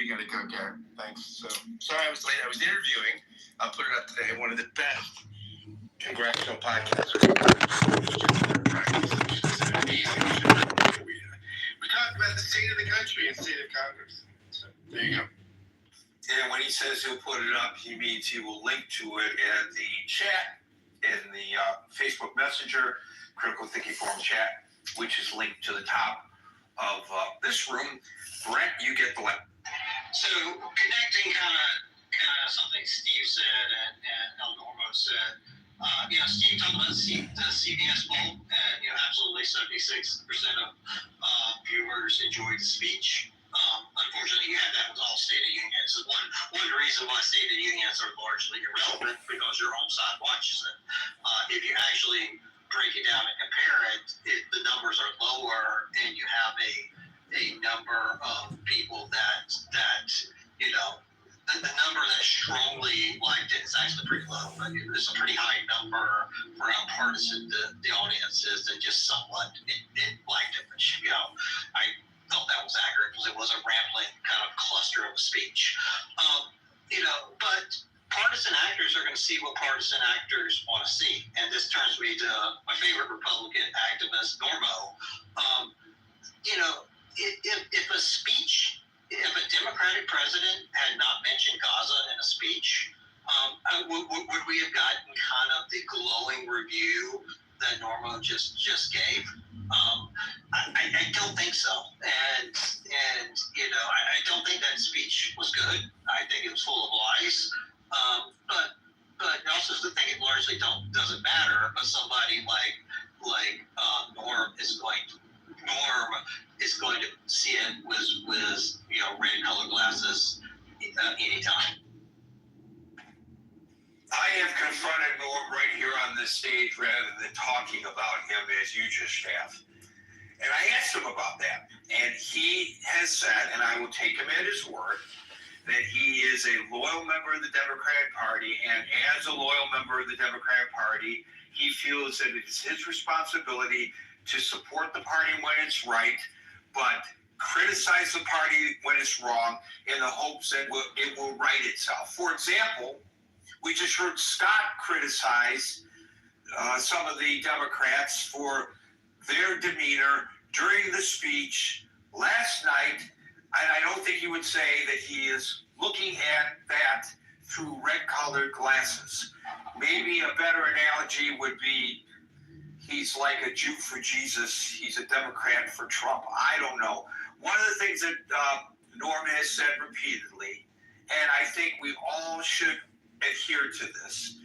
you got to go, Garrett. Thanks. So sorry I was late. I was interviewing. I'll put it up today. One of the best congressional podcasts. We talk about the state of the country and state of Congress. So there you go. And when he says he'll put it up, he means he will link to it in the chat, in the Facebook Messenger, Critical Thinking Forum chat, which is linked to the top of this room. Brent, you get the link. So connecting kind of something Steve said and El Normo said, Steve talked about the CBS poll, and absolutely 76% of viewers enjoyed the speech. Unfortunately, you had that with all State of Unions. One reason why State of Unions are largely irrelevant because your home side watches it. If you actually break it down and compare it, the numbers are lower, and you have a number of people that the number that strongly liked it is actually pretty low. It's a pretty high number for how partisan the audience is that just somewhat it liked it, which I thought that was accurate because it was a rambling kind of cluster of a speech. But partisan actors are going to see what partisan actors want to see. And this turns me to my favorite Republican activist, Normo. If a Democratic president had not mentioned Gaza in a speech, would we have gotten kind of the glowing review that Normo just gave? I don't think so, and I don't think that speech was good. I think it was full of lies, but I also think it largely doesn't matter. But somebody like Norm is going to see it with red colored glasses anytime. I have confronted Norm right here on this stage rather than talking about him as you just have. And I asked him about that. And he has said, and I will take him at his word, that he is a loyal member of the Democratic Party. And as a loyal member of the Democratic Party, he feels that it is his responsibility to support the party when it's right, but criticize the party when it's wrong in the hopes that it will right itself. For example, we just heard Scott criticize some of the Democrats for their demeanor during the speech last night, and I don't think he would say that he is looking at that through red-colored glasses. Maybe a better analogy would be he's like a Jew for Jesus, he's a Democrat for Trump. I don't know. One of the things that Norm has said repeatedly, and I think we all should adhere to this,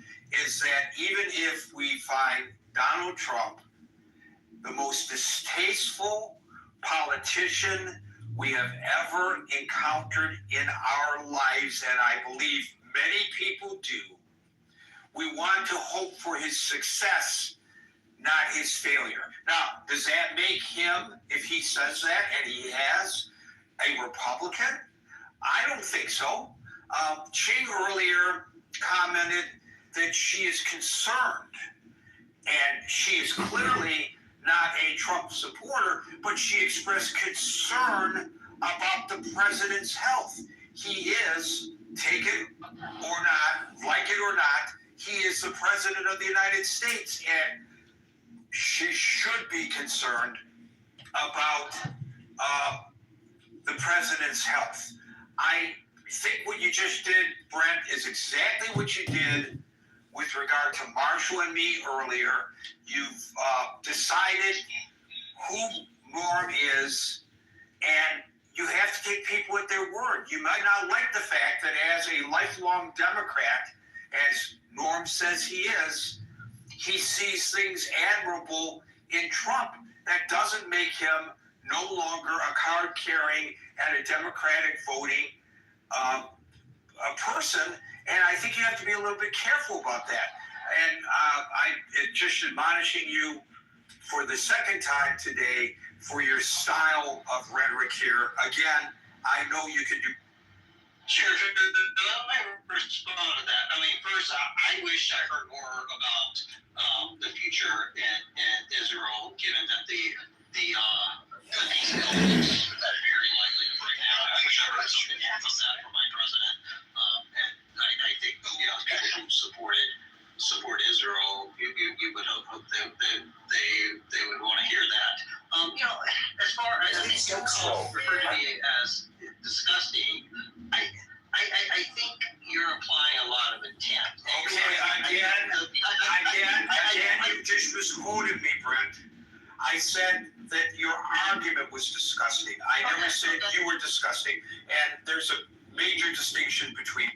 is that even if we find Donald Trump the most distasteful politician we have ever encountered in our lives, and I believe many people do, we want to hope for his success, not his failure. Now, does that make him, if he says that, and he has, a Republican? I don't think so. Ching earlier commented that she is concerned, and she is clearly not a Trump supporter, but she expressed concern about the president's health. He is, take it or not, like it or not, he is the president of the United States, and she should be concerned about the president's health. I think what you just did, Brent, is exactly what you did with regard to Marshall and me earlier. You've decided who Norm is, and you have to take people at their word. You might not like the fact that as a lifelong Democrat, as Norm says he is, he sees things admirable in Trump. That doesn't make him no longer a card-carrying and a Democratic voting a person, and I think you have to be a little bit careful about that. And I just admonishing you for the second time today for your style of rhetoric here. Again, I know you can do. Sure. Let me respond to that. I mean, first, I wish I heard more about the future in Israel, given that the peace deal is very likely to break out. I wish I heard something more from that from my president. And I think people who support Israel, you would hope they would want to hear that. As far as I think you referred to me as disgusting, I think you're applying a lot of intent. Okay, again, you just misquoted me, Brent. I said that your argument was disgusting. I never said you were disgusting, and there's a major distinction between.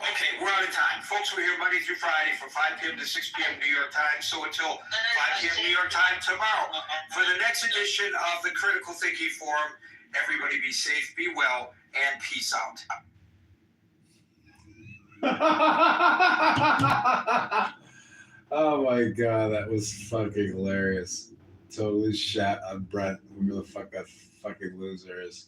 Okay, we're out of time. Folks, we're here Monday through Friday from 5 p.m. to 6 p.m. New York time. So until 5 p.m. New York time tomorrow. For the next edition of the Critical Thinking Forum, everybody be safe, be well, and peace out. Oh my god, that was fucking hilarious. Totally shat on Brent, whoever the fuck that fucking loser is.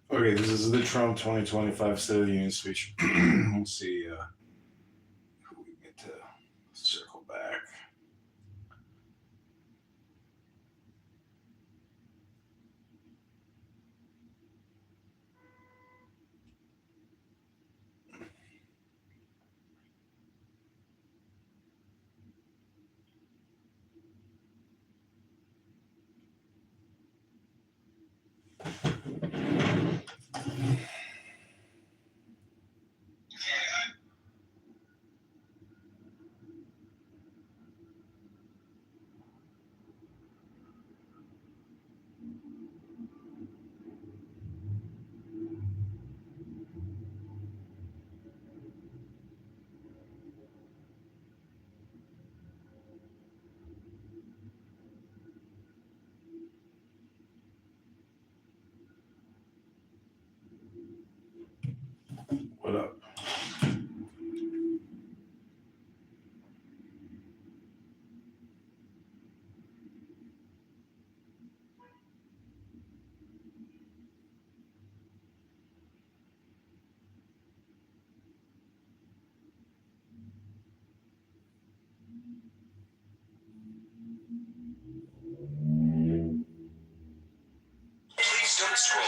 Okay, this is the Trump 2025 State of the Union speech. We'll see who we get to circle back. What up? Please don't scroll.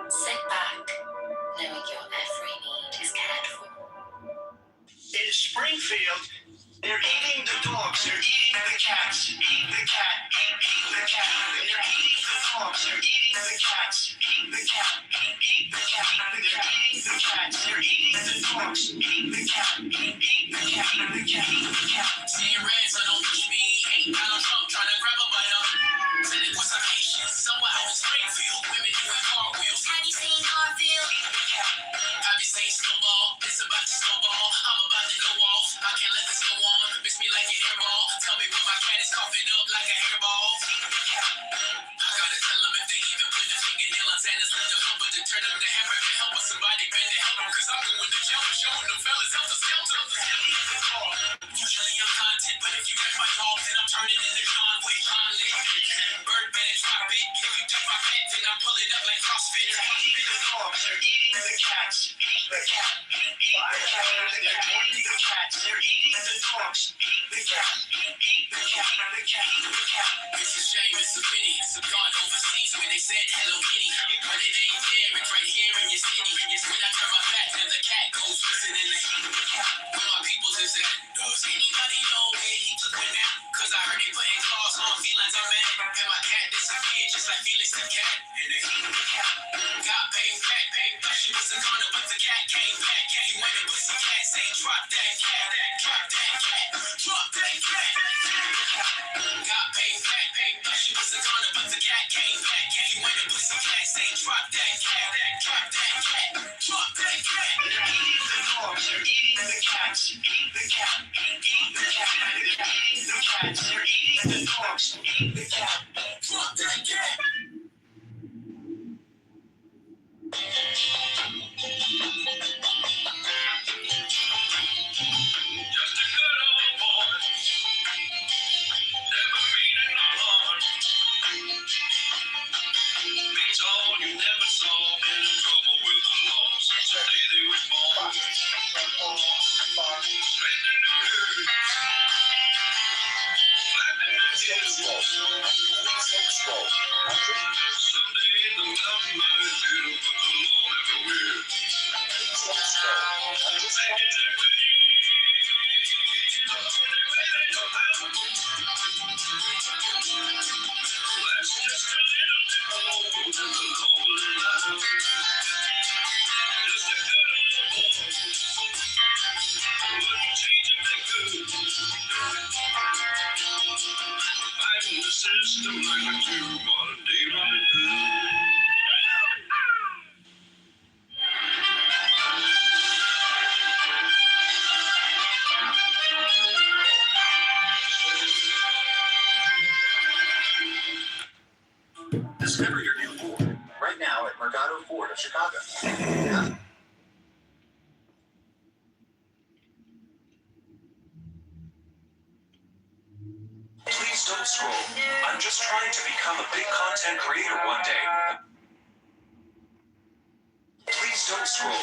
Sit back, knowing your every need is cared for. In Springfield, they're eating the dogs, they're eating the cats, eat the cat, eat the cat. They're eating the dogs, they're eating the cats, eat the cat, eat the cat. They're eating the cats, they're eating the dogs, eat the cat, eat the cat, eat the cat, eat the cat. Seeing red, so don't push me. Ain't Donald Trump trying to grab a bite of. Said it was some Haitians somewhere out in Springfield. Women doing cartwheels. Have you seen Garfield? Have you seen Snowball? It's about to snowball. I'm about to go off. I can't let this go on. Miss me like an airball. Tell me when my cat is coughing up like a hairball. I gotta tell them if they even put the fingernail on Santa's lip to hump, but to turn up the hammer to help us. Somebody bend to help them, cause I'm doing the jump, showing them fellas helter skelter. Usually I'm content, but if you hit my dog, then I'm turning into John Wick. I'm lit. Bird better drop it. If you do my pet, then I'm pulling up like CrossFit. They're eating the dogs, they're eating the cats, eat the cat, eat the cat. They're eating the cats, they're eating the dogs, eat the cat, eat the cat, eat the cat, eat the cat. It's a shame, it's a pity. Some gone overseas when they said Hello Kitty. But it ain't there, it's right here in your city. When I turn my back, then the cat goes missing in the heat. Where my peoples is at? Does anybody know where he took me now? Cause I heard he putting claws on felines are mad. And my cat disappeared just like Felix the cat. In the heat. Got paid fat, paid gonna, but the cat came back. You ain't a pussy cat, say drop that cat, drop that cat, drop that cat. Got paid back, she was a gonna, but the cat came back. You ain't a pussy cat, say drop that cat, drop that cat, drop that cat. They're eating the dogs, they're eating the cats, eat the cat, eat the cat. They're eating the cats, they're eating the dogs, eat the cat, drop that cat. Just a good old boy, never meaning no harm. Beats all you never saw, been in trouble with the law since the day they was born. Straightening the curves, flapping the heels. Someday the mountain might be beautiful, but the law never will. Back in the day. System like a true modern day Robin Hood. Discover your new Ford right now at Mercado Ford of Chicago. Please don't scroll. I'm just trying to become a big content creator one day. Please don't scroll.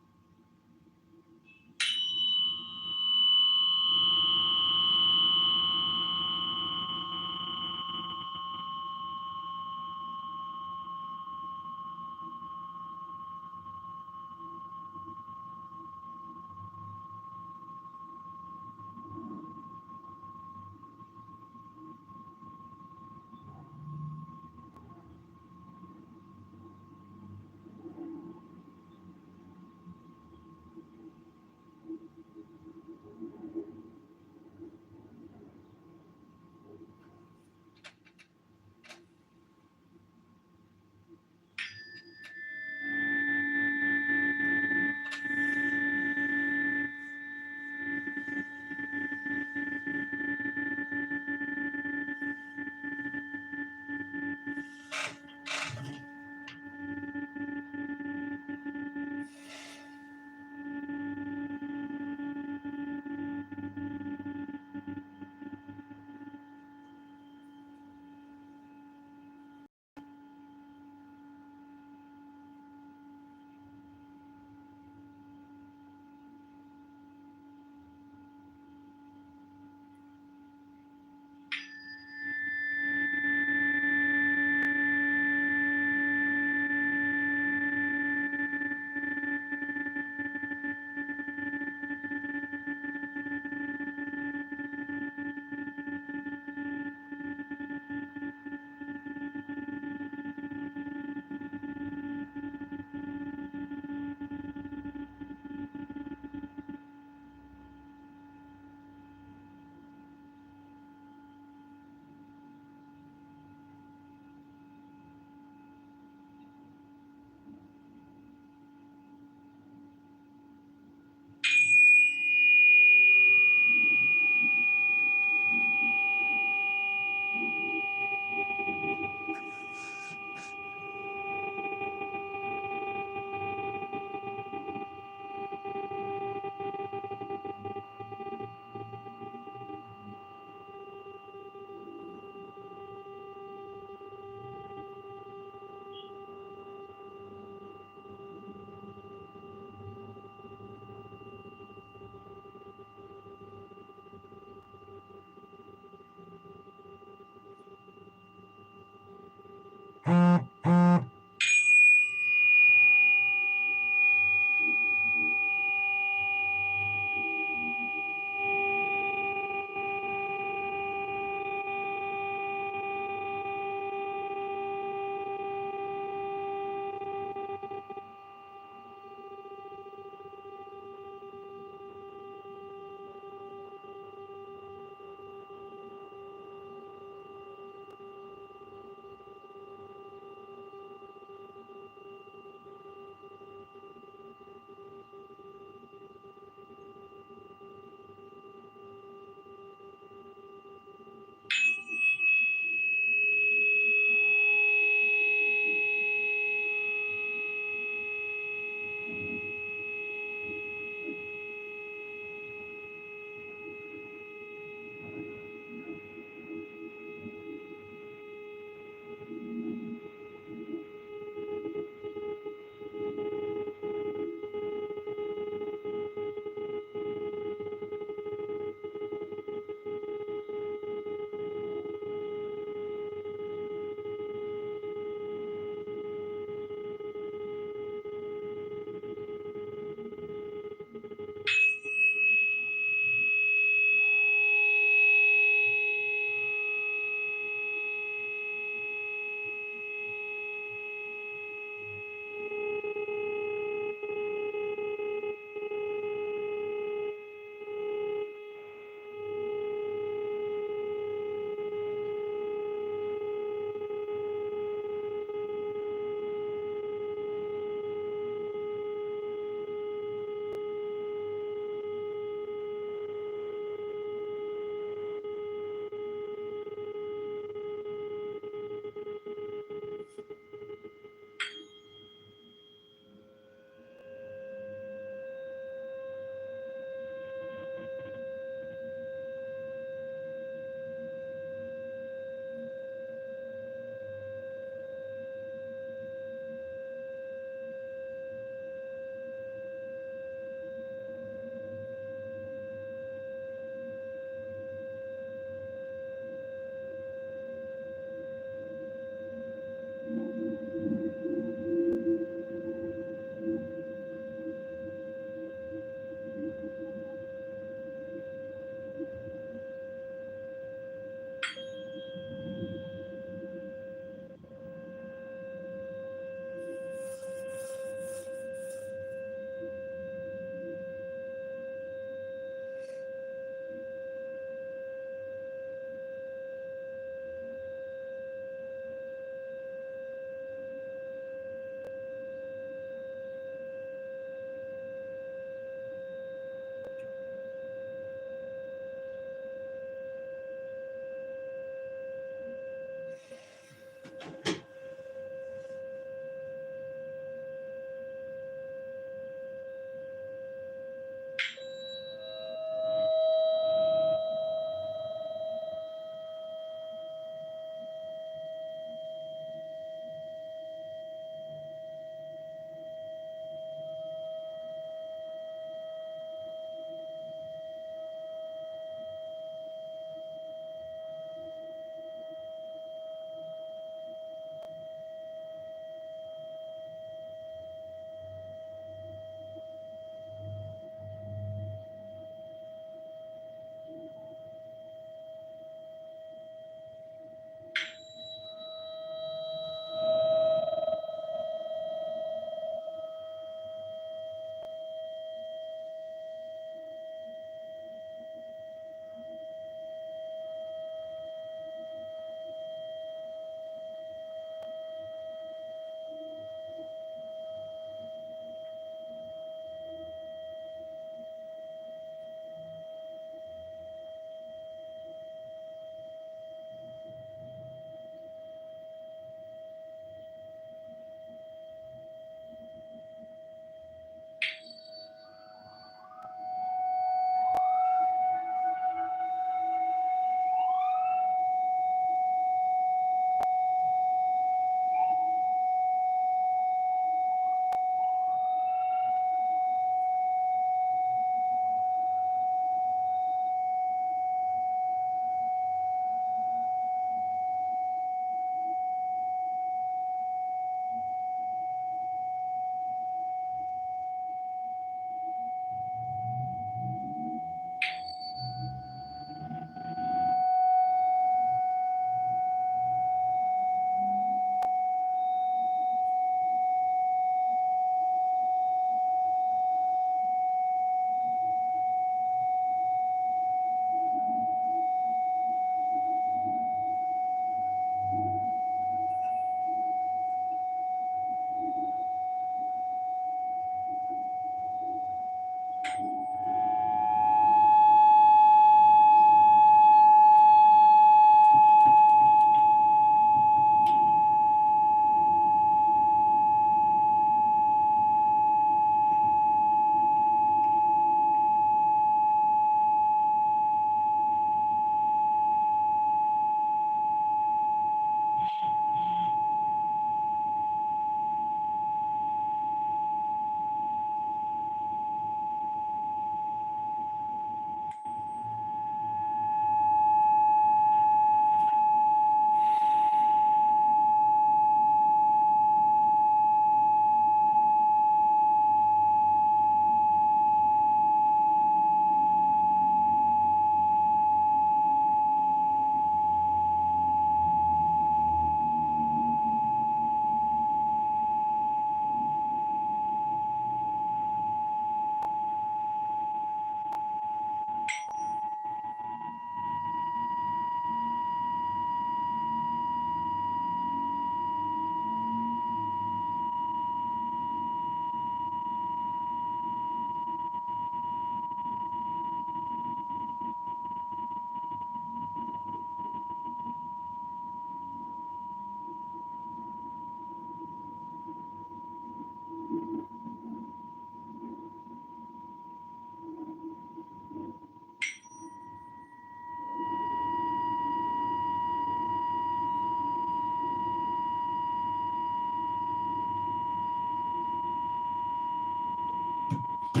Hey,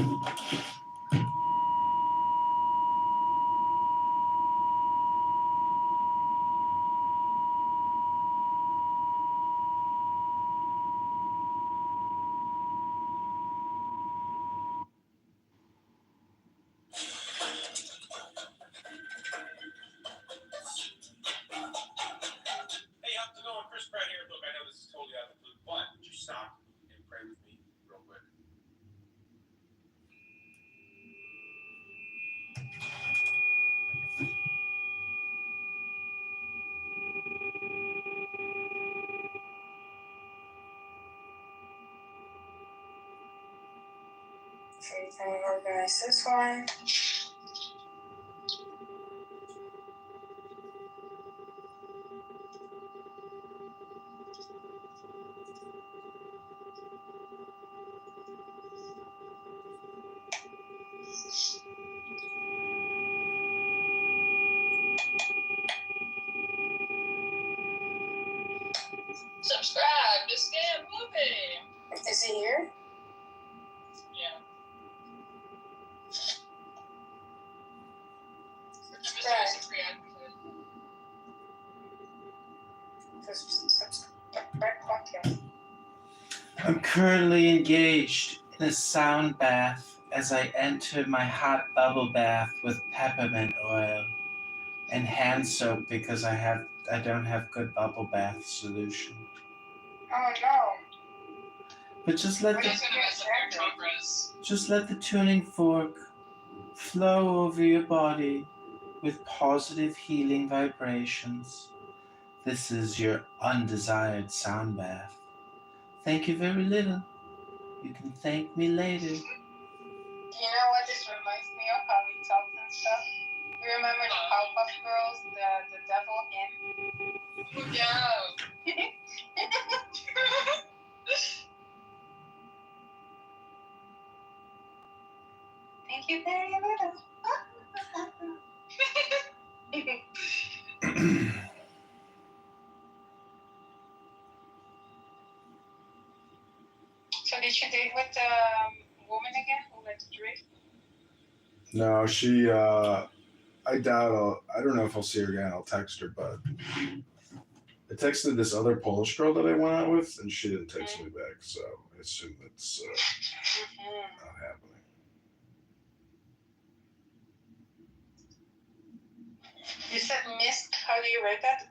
how's it going? Chris Pratt here. Look, I know this is totally out of the blue, but would you stop and pray with me real quick? So you can organize this one. Subscribe to Scam Movie. Is it here? Yeah. Subscribe. Mr. Free Advocate. Subscribe podcast. I'm currently engaged in a sound bath as I enter my hot bubble bath with peppermint oil and hand soap because I don't have good bubble bath solution. Oh no. But just let We're the just gonna mess up your chakras. just let the tuning fork flow over your body with positive healing vibrations. This is your undesired sound bath. Thank you very little. You can thank me later. You know what this reminds me of? How we talked and stuff. You remember the Powerpuff Girls, the devil hymn? Yeah. Thank you very little. So did you date with the woman again who went to drink? No, she. I doubt. I don't know if I'll see her again. I'll text her, but I texted this other Polish girl that I went out with, and she didn't text me back. So I assume it's not happening. You said missed. How do you write that?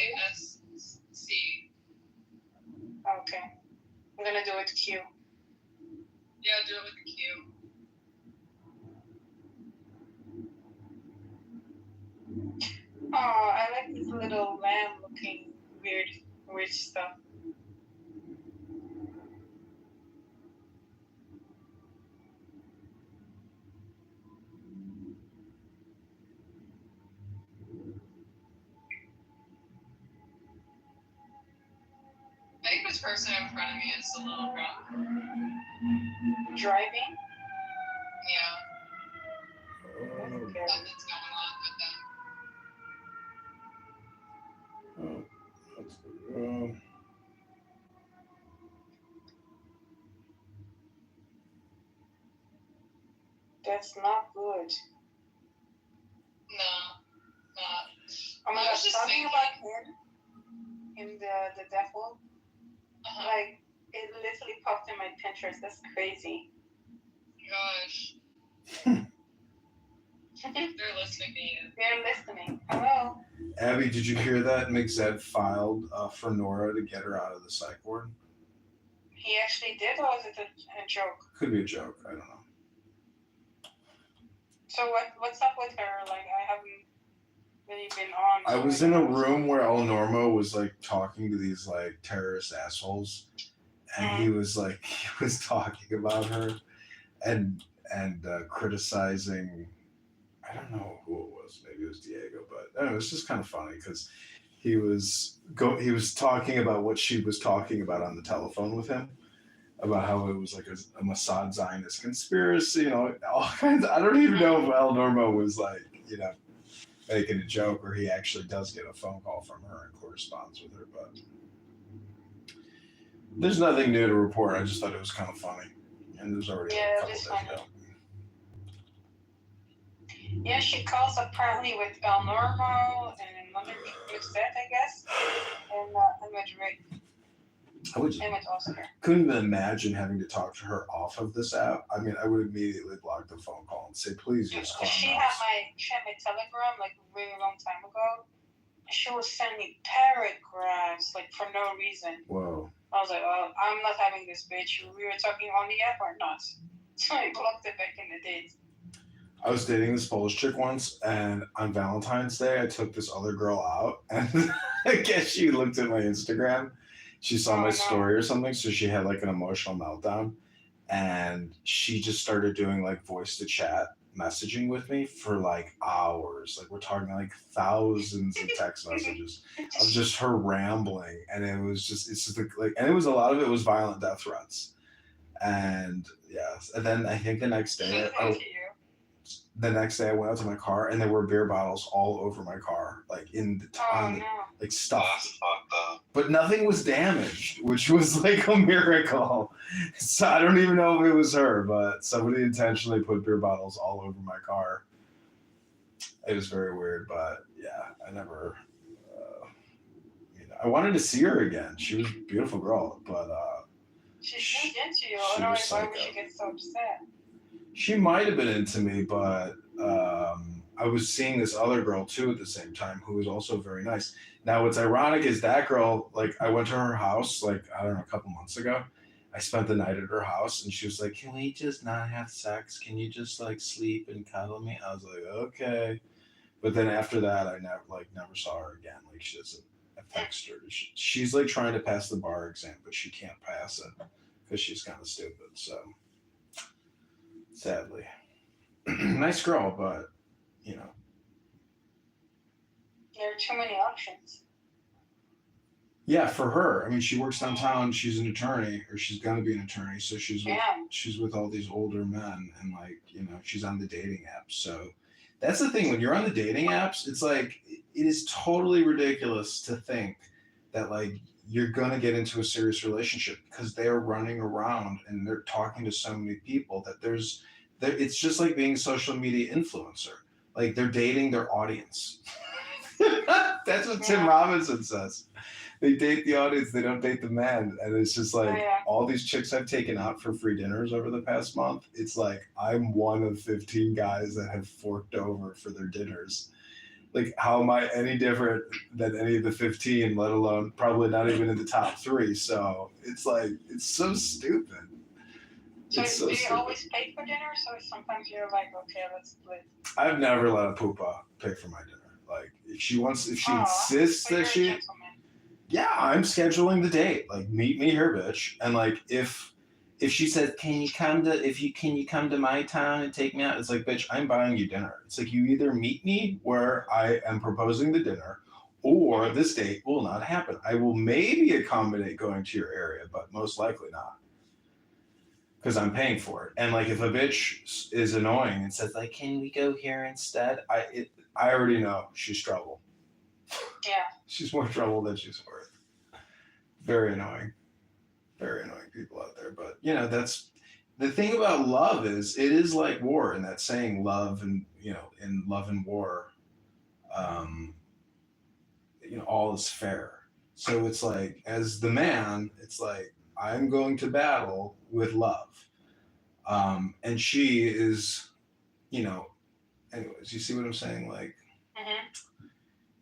MISC. Okay. I'm gonna do it Q. Yeah, do it with the Q. Oh, I like this little lamb looking weird stuff. I think this person in front of me is a little drunk. Driving? Yeah, Okay. something's going on with them. That's not good. No, not. Oh my I was gosh, just talking thinking- about him, the devil, Uh-huh. like, it literally popped in my Pinterest. That's crazy. Gosh. They're listening to you. They're listening. Hello? Abby, did you hear that McZed filed for Nora to get her out of the psych ward? He actually did, or was it a joke? Could be a joke. I don't know. So what's up with her? Like, I haven't really been on. I so was I in a don't know. room where El Normo was like talking to these like terrorist assholes, and he was talking about her and criticizing. I don't know who it was. Maybe it was Diego, but I don't know, it was just kind of funny because he was talking about what she was talking about on the telephone with him, about how it was like a Mossad Zionist conspiracy, all kinds of, I don't even know if El Normo was like, making a joke or he actually does get a phone call from her and corresponds with her, but there's nothing new to report. I just thought it was kind of funny, and it was already Yeah, a couple this days one. ago. Yeah, she calls apparently with El Normo and another set, I guess, and Madrid I would just and with Oscar. couldn't even imagine having to talk to her off of this app. I mean, I would immediately block the phone call and say, please use She Clown had my Telegram like a really long time ago. She would send me paragraphs like for no reason. Whoa. I was like, oh, I'm not having this bitch. We were talking on the app or not. So I blocked it back in the days. I was dating this Polish chick once, and on Valentine's Day, I took this other girl out, and I guess she looked at my Instagram. She saw my story or something, so she had like an emotional meltdown, and she just started doing like voice to chat messaging with me for like hours. Like we're talking like thousands of text messages of just her rambling, and it was just like, and it was a lot of it was violent death threats, and yes, and then I think the next day. The next day I went out to my car and there were beer bottles all over my car, like in the like stuff. But nothing was damaged, which was like a miracle. So I don't even know if it was her, but somebody intentionally put beer bottles all over my car. It was very weird, but yeah, I never. I wanted to see her again. She was a beautiful girl, but she's into you. I don't know why would she get so upset. She might have been into me, but I was seeing this other girl too at the same time who was also very nice. Now, what's ironic is that girl, like, I went to her house, like, I don't know, a couple months ago. I spent the night at her house, and she was like, can we just not have sex? Can you just, like, sleep and cuddle me? I was like, okay. But then after that, I never saw her again. Like, she doesn't, I texted her. She's, like, trying to pass the bar exam, but she can't pass it because she's kind of stupid, so. Sadly. Nice girl, but, you know. There are too many options. Yeah, for her. I mean, she works downtown. She's an attorney, or she's going to be an attorney. So she's with all these older men, and, like, you know, she's on the dating apps. So that's the thing. When you're on the dating apps, it's like, it is totally ridiculous to think that, like, you're going to get into a serious relationship because they're running around and they're talking to so many people that it's just like being a social media influencer. Like, they're dating their audience. That's what Tim Robinson says. They date the audience, they don't date the man. And it's just like, all these chicks I've taken out for free dinners over the past month, it's like, I'm one of 15 guys that have forked over for their dinners. Like, how am I any different than any of the 15, let alone probably not even in the top 3? So it's like, it's so stupid. So do you always pay for dinner? So sometimes you're like, okay, let's split. I've never let a poopa pay for my dinner. Like, if she insists that she, yeah, I'm scheduling the date. Like, meet me here, bitch. And like, if she says, can you come to my town and take me out? It's like, bitch, I'm buying you dinner. It's like, you either meet me where I am proposing the dinner, or this date will not happen. I will maybe accommodate going to your area, but most likely not. Because I'm paying for it. And like, if a bitch is annoying and says like, can we go here instead? I already know she's trouble. Yeah. She's more trouble than she's worth. Very annoying. Very annoying people out there. But, you know, that's the thing about love is it is like war, and that saying love and, you know, in love and war, you know, all is fair. So it's like, as the man, it's like, I'm going to battle with love. And she is, you know, anyways, you see what I'm saying? Like,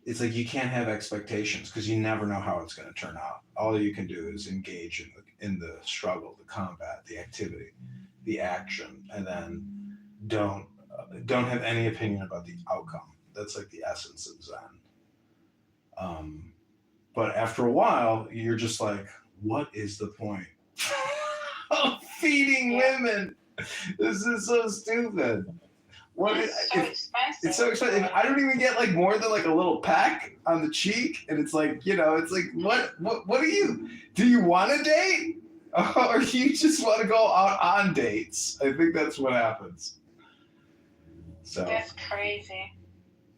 it's like, you can't have expectations because you never know how it's going to turn out. All you can do is engage in the struggle, the combat, the activity, the action, and then don't have any opinion about the outcome. That's like the essence of Zen. But after a while, you're just like, what is the point of feeding women? This is so stupid. It's so expensive. I don't even get like more than like a little peck on the cheek, and it's like, you know, it's like, what do you want to date? Or do you just want to go out on dates? I think that's what happens. So that's crazy.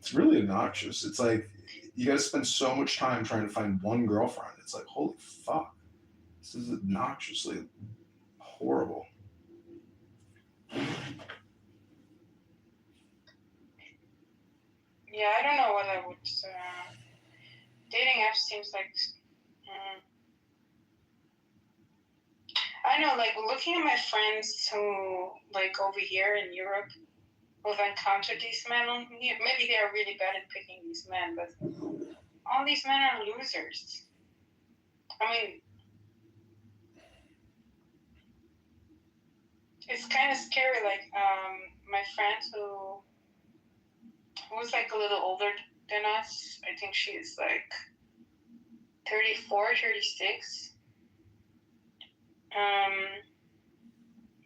It's really obnoxious. It's like, you got to spend so much time trying to find one girlfriend. It's like, holy fuck. This is obnoxiously horrible. Yeah, I don't know what I would. Dating apps seems like. I know, like looking at my friends who, like over here in Europe, who've encountered these men on here. Maybe they are really bad at picking these men, but all these men are losers. I mean, it's kind of scary. Like my friend who was like a little older than us. I think she's like 34, 36.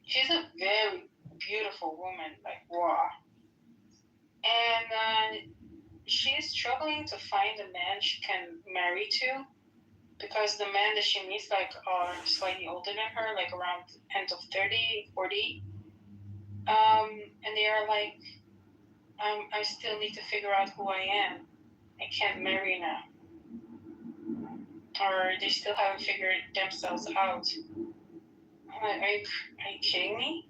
She's a very beautiful woman, like wow. And she's struggling to find a man she can marry to because the men that she meets like are slightly older than her, like around end of 30, 40. And they are like, I still need to figure out who I am. I can't marry now. Or they still haven't figured themselves out. I'm like, are you kidding me?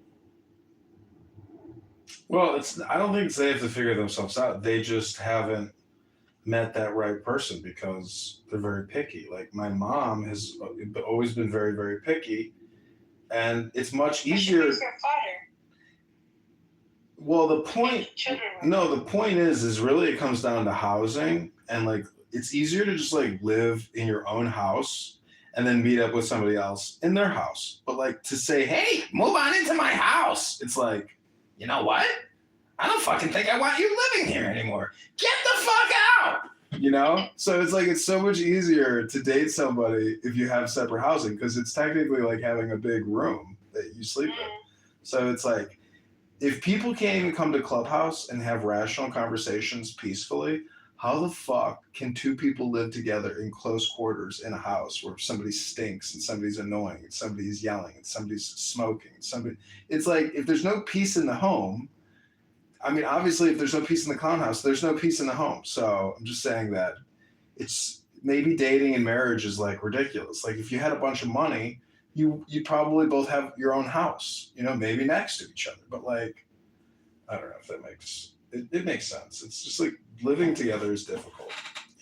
Well, I don't think they have to figure themselves out. They just haven't met that right person because they're very picky. Like my mom has always been very, very picky, and it's much easier. She's your father. Well, the point. Children. No, the point is really it comes down to housing, and like it's easier to just like live in your own house and then meet up with somebody else in their house. But like to say, hey, move on into my house, it's like, you know what? I don't fucking think I want you living here anymore. Get the fuck out! You know? So it's like it's so much easier to date somebody if you have separate housing because it's technically like having a big room that you sleep in. So it's like if people can't even come to Clubhouse and have rational conversations peacefully, how the fuck can two people live together in close quarters in a house where somebody stinks and somebody's annoying and somebody's yelling and somebody's smoking? It's like if there's no peace in the home, I mean, obviously, if there's no peace in the clown house, there's no peace in the home. So I'm just saying that it's maybe dating and marriage is like ridiculous. Like if you had a bunch of money, you probably both have your own house, you know, maybe next to each other. But like, I don't know if that makes it makes sense. It's just like living together is difficult,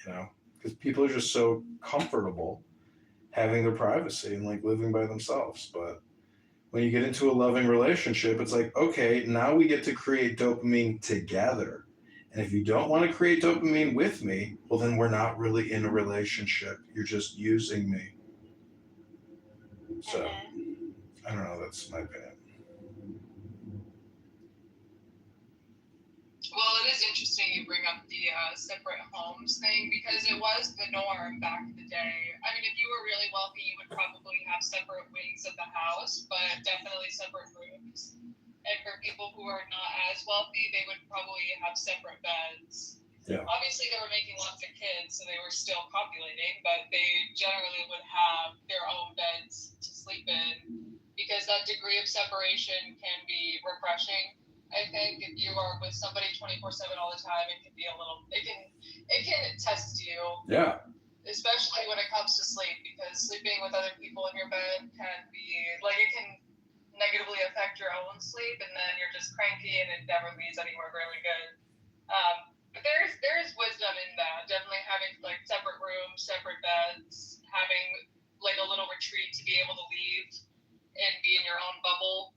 you know, because people are just so comfortable having their privacy and like living by themselves. But when you get into a loving relationship, it's like, okay, now we get to create dopamine together. And if you don't want to create dopamine with me, well, then we're not really in a relationship. You're just using me. So, I don't know. That's my opinion. Well, it is interesting you bring up the separate homes thing because it was the norm back in the day. I mean, if you were really wealthy, you would probably have separate wings of the house, but definitely separate rooms. And for people who are not as wealthy, they would probably have separate beds. Yeah. Obviously, they were making lots of kids, so they were still copulating, but they generally would have their own beds to sleep in because that degree of separation can be refreshing. I think if you are with somebody 24/7 all the time, it can be it can test you. Yeah. Especially when it comes to sleep, because sleeping with other people in your bed can be like it can negatively affect your own sleep, and then you're just cranky, and it never leads anywhere really good. But there's wisdom in that. Definitely having like separate rooms, separate beds, having like a little retreat to be able to leave and be in your own bubble.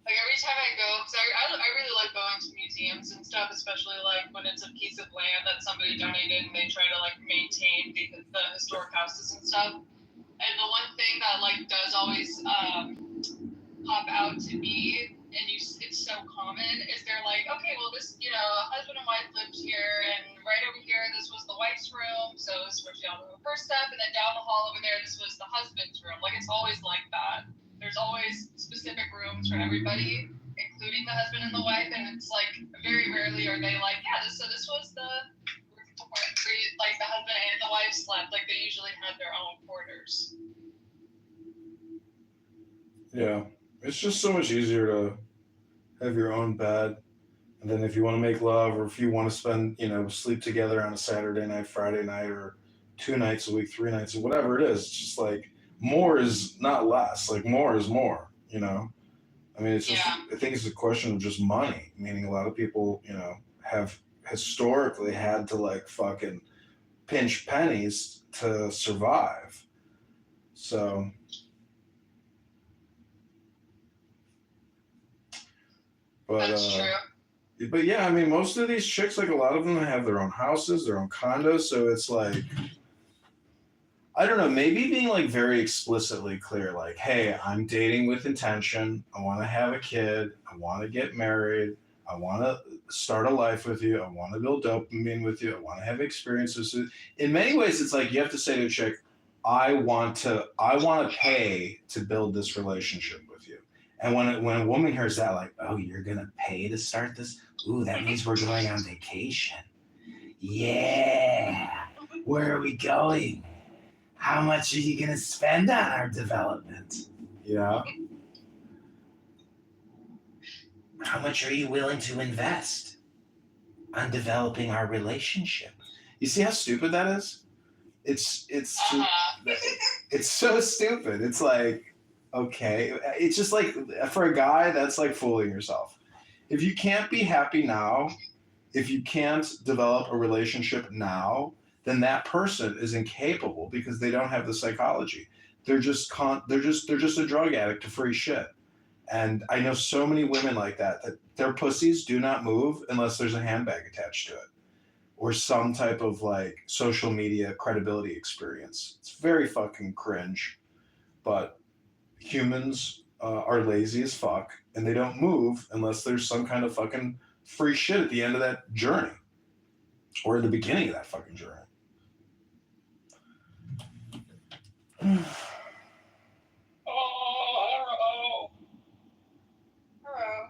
Like every time I go, because I really like going to museums and stuff, especially like when it's a piece of land that somebody donated and they try to like maintain the historic houses and stuff. And the one thing that like does always pop out to me, and it's so common, is they're like, okay, well this, husband and wife lived here, and right over here this was the wife's room, so this is where she had her first step, and then down the hall over there this was the husband's room. Like it's always like that. There's always specific rooms for everybody, including the husband and the wife, and it's like very rarely are they like, yeah, this was the like the husband and the wife slept. Like they usually have their own quarters. Yeah. It's just so much easier to have your own bed. And then if you want to make love or if you want to spend, sleep together on a Saturday night, Friday night, or 2 nights a week, 3 nights, whatever it is. It's just like more is not less. Like more is more, you know? I mean, it's just, Yeah. I think it's a question of just money, meaning a lot of people, you know, have historically had to like fucking pinch pennies to survive. So, but, That's true. but yeah, I mean, most of these chicks, like a lot of them have their own houses, their own condos. So it's like, I don't know, maybe being like very explicitly clear, like, hey, I'm dating with intention. I want to have a kid. I want to get married. I want to start a life with you. I want to build dopamine with you. I want to have experiences. In many ways, it's like you have to say to a chick, I want to pay to build this relationship with you. And when a woman hears that, like, oh, you're gonna pay to start this? Ooh, that means we're going on vacation. Yeah. Where are we going? How much are you going to spend on our development? You know? How much are you willing to invest on developing our relationship? You see how stupid that is? It's so stupid. It's like, okay. It's just like, for a guy, that's like fooling yourself. If you can't be happy now, if you can't develop a relationship now, then that person is incapable because they don't have the psychology. They're just a drug addict to free shit. And I know so many women like that their pussies do not move unless there's a handbag attached to it or some type of like social media credibility experience. It's very fucking cringe, but humans are lazy as fuck and they don't move unless there's some kind of fucking free shit at the end of that journey or in the beginning of that fucking journey. Oh, hello.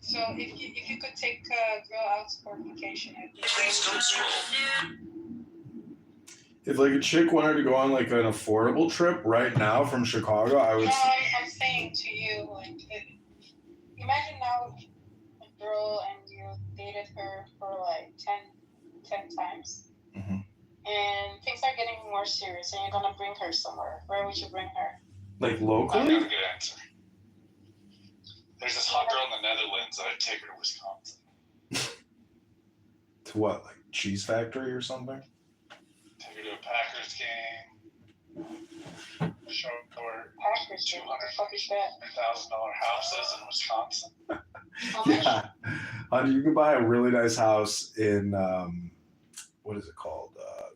So if you could take a girl out for vacation, Please don't scroll. If like a chick wanted to go on like an affordable trip right now from Chicago, I would. No, I'm saying to you, like, imagine now a girl and you dated her for like 10 times, Mhm. and things are getting more serious, and you're gonna bring her somewhere. Where would you bring her? Like I've got locally? a good answer. There's this hot girl in the Netherlands. I'd take her to Wisconsin. To what? Like cheese factory or something? Take her to a Packers game. Show her Packers, what the fuck is that? $200,000 houses in Wisconsin. How much? Yeah. You can buy a really nice house in what is it called?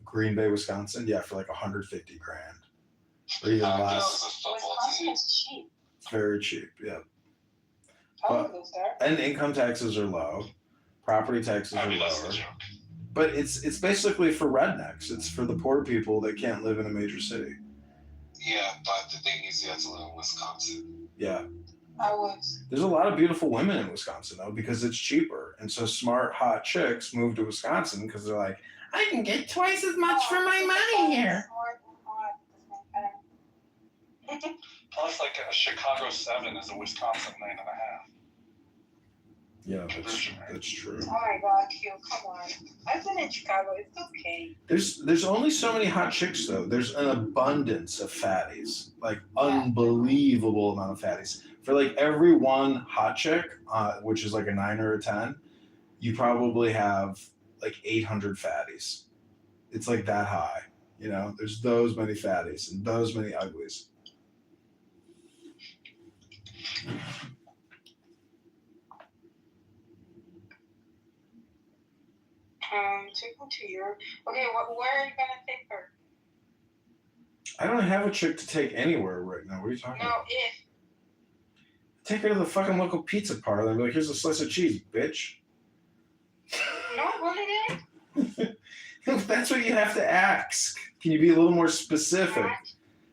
Green Bay, Wisconsin. Yeah, for like $150,000 or even This less. is a football Wisconsin team. is cheap. It's very cheap. Yeah, I would live there. and income taxes are low, property taxes I are mean, that's the lower. joke. But it's basically for rednecks. It's for the poor people that can't live in a major city. Yeah, but the thing is, you have to live in Wisconsin. Yeah. I would. There's a lot of beautiful women in Wisconsin though because it's cheaper, and so smart hot chicks move to Wisconsin because they're like, I can get twice as much for my money here. Plus, like a Chicago 7 is a Wisconsin 9.5. Yeah, that's true. Oh my god, Q, come on. I've been in Chicago, it's okay. There's only so many hot chicks though. There's an abundance of fatties, like unbelievable amount of fatties. For like every one hot chick, which is like a 9 or a 10, you probably have like 800 fatties. It's like that high, you know. There's those many fatties and those many uglies. Take her to Europe. Okay, where are you gonna take her? I don't have a chick to take anywhere right now. What are you talking No, about? if. Take her to the fucking local pizza parlor and be like, here's a slice of cheese, bitch. No, really did? That's what you have to ask. Can you be a little more specific?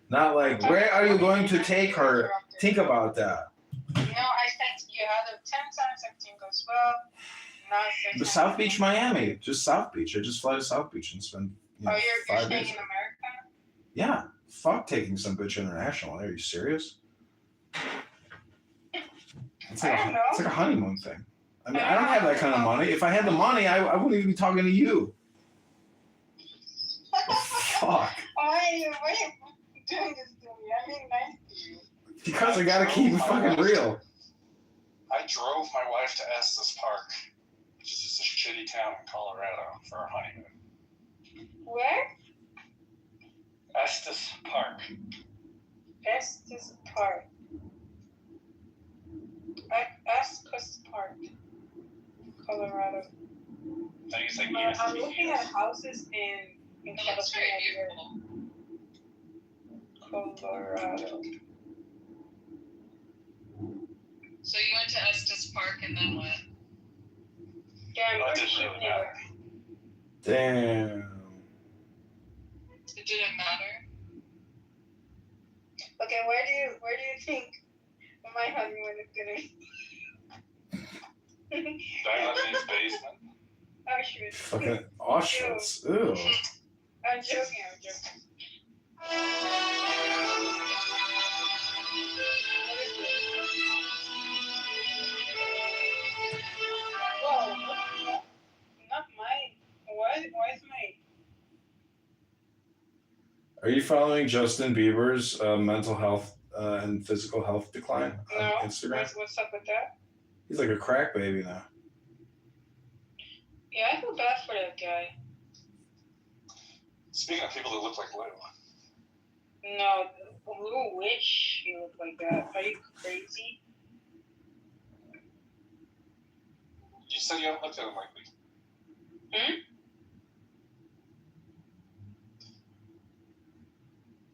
Not like, where are you going to take her? Think about that. No, I said you had her 10 times, everything goes well. Now it's The South Beach, Miami. Just South Beach. I just fly to South Beach and spend Oh, you're 5 staying days. in America? Yeah. Fuck taking some bitch international. Are you serious? It's I like don't know. it's like a honeymoon thing. I mean, I don't have that kind of money. If I had the money, I wouldn't even be talking to you. Fuck. Why are you doing this to me? I'm being nice to you. Because I gotta keep it fucking real. I drove my wife to Estes Park, which is just a shitty town in Colorado, for our honeymoon. Where? Estes Park. Estes Park. Estes Park, Colorado. Then you think I'm looking at houses in It looks very beautiful. Colorado. So you went to Estes Park and then what? Yeah, I'm Oh, it pretty didn't sure really they matter. were. Damn. It didn't matter. Okay, where do you think my honeymoon is gonna be? Dionysus basement. Auschwitz. Fucking Auschwitz. Ew. I'm joking. Whoa, not mine. Why is my... Are you following Justin Bieber's mental health and physical health decline on No, Instagram? what's up with that? He's like a crack baby now. Yeah, I feel bad for that guy. Speaking of people that look like Lou, No, who wish he looked like that? Are you crazy? you said you haven't looked at him lately.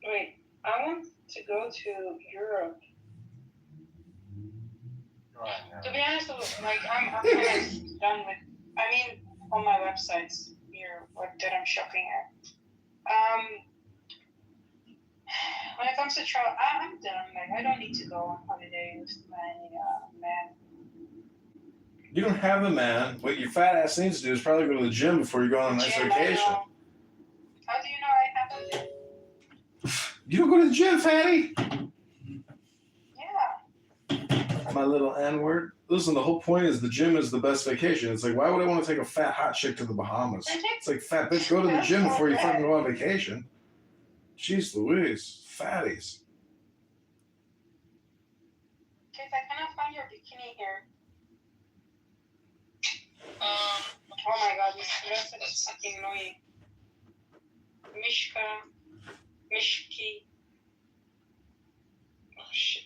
Wait, I want to go to Europe. Right. To be honest, like I'm kind of done with. I mean, on my websites here, that I'm shopping at. When it comes to travel, I'm done. Like I don't need to go on holiday with my man. You don't have a man. What your fat ass needs to do is probably go to the gym before you go on a nice Gym, vacation. I know. How do you know I haven't? You don't go to the gym, fatty. Yeah. My little N-word. Listen, the whole point is the gym is the best vacation. It's like, why would I want to take a fat hot chick to the Bahamas? It's like, fat bitch, go to the gym before you fucking go on vacation. Jeez Louise. Fatties. Kids, I cannot find your bikini here. Um, Oh my god, this dress is fucking annoying. Mishki. Oh shit.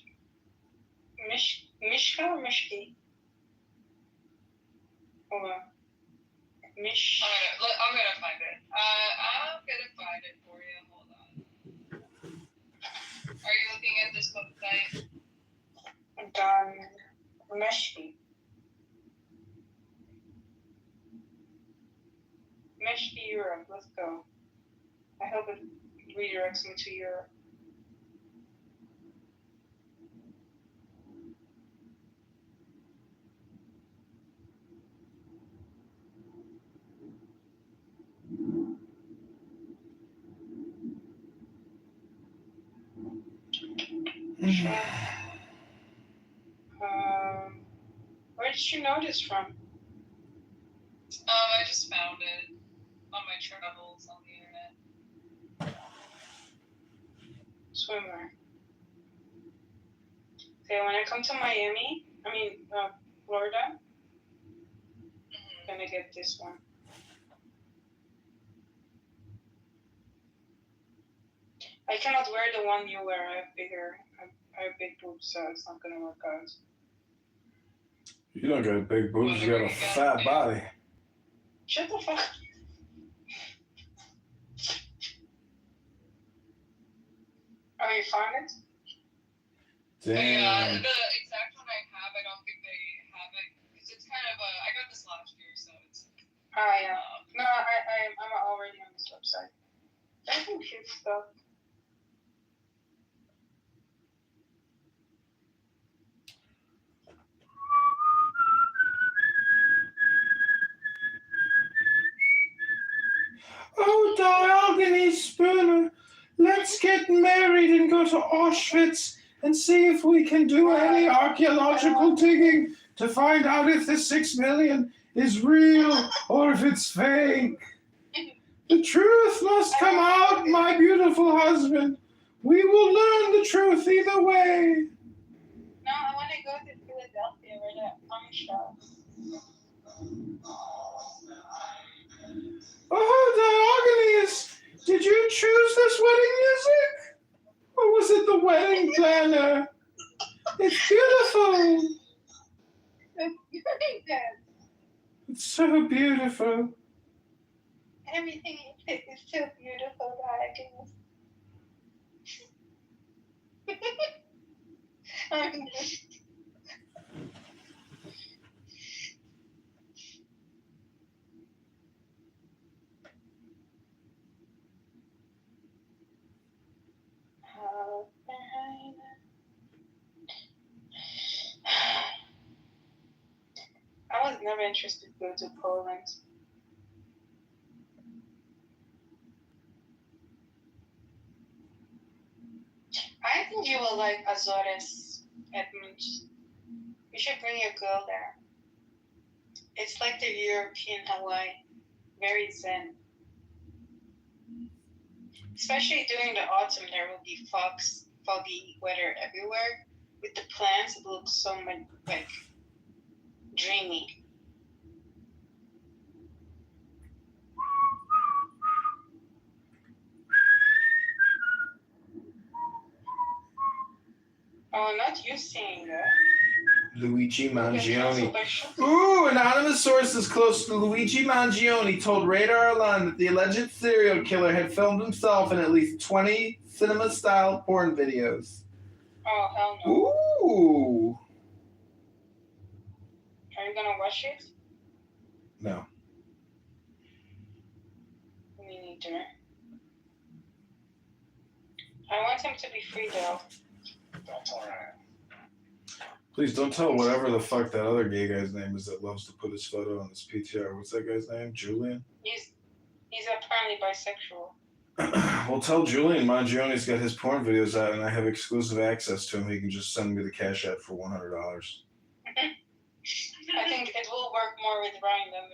Mishka or Mishki? Hold on. I'm gonna find it. I'm gonna find it for you. Hold on. Are you looking at this website? Meshki. Meshki Europe, let's go. I hope it redirects me to Europe. Where did you know this from? I just found it on my travels on the internet. Swimwear. Okay, when I come to Miami, Florida, I'm gonna get this one. I cannot wear the one you wear. I have big boobs, so it's not gonna work out. You don't got big boobs, you got a fat body. Shut the fuck. Oh, you found it? Damn. The exact one I have, I don't think they have it because it's kind of I got this last year, so it's. Oh yeah. No, I'm already on this website. That's some cute stuff. Oh, Diogenes Spooner, let's get married and go to Auschwitz and see if we can do any archaeological digging to find out if the 6 million is real or if it's fake. The truth must come out, my beautiful husband. We will learn the truth either way. No, I want to go to Philadelphia where the shop. Oh, Diogenes, did you choose this wedding music? Or was it the wedding planner? It's beautiful. It's so beautiful. Everything is so beautiful, Diogenes. I was never interested to go to Poland. I think you will like Azores, Edmund. You should bring your girl there. It's like the European Hawaii, very zen. Especially during the autumn, there will be foggy weather everywhere. With the plants, it looks so much like dreamy. Oh, not you seeing that. Luigi Mangione. Ooh, anonymous sources close to Luigi Mangione told Radar Alarm that the alleged serial killer had filmed himself in at least 20 cinema-style porn videos. Oh, hell no. Ooh. Are you gonna watch it? No. Me neither. I want him to be free though. Don't tell Ryan. Please don't tell whatever the fuck that other gay guy's name is that loves to put his photo on his PTR. What's that guy's name? Julian? He's apparently bisexual. Well, tell Julian Mangione's got his porn videos out and I have exclusive access to him. He can just send me the cash app for $100. I think it will work more with Ryan than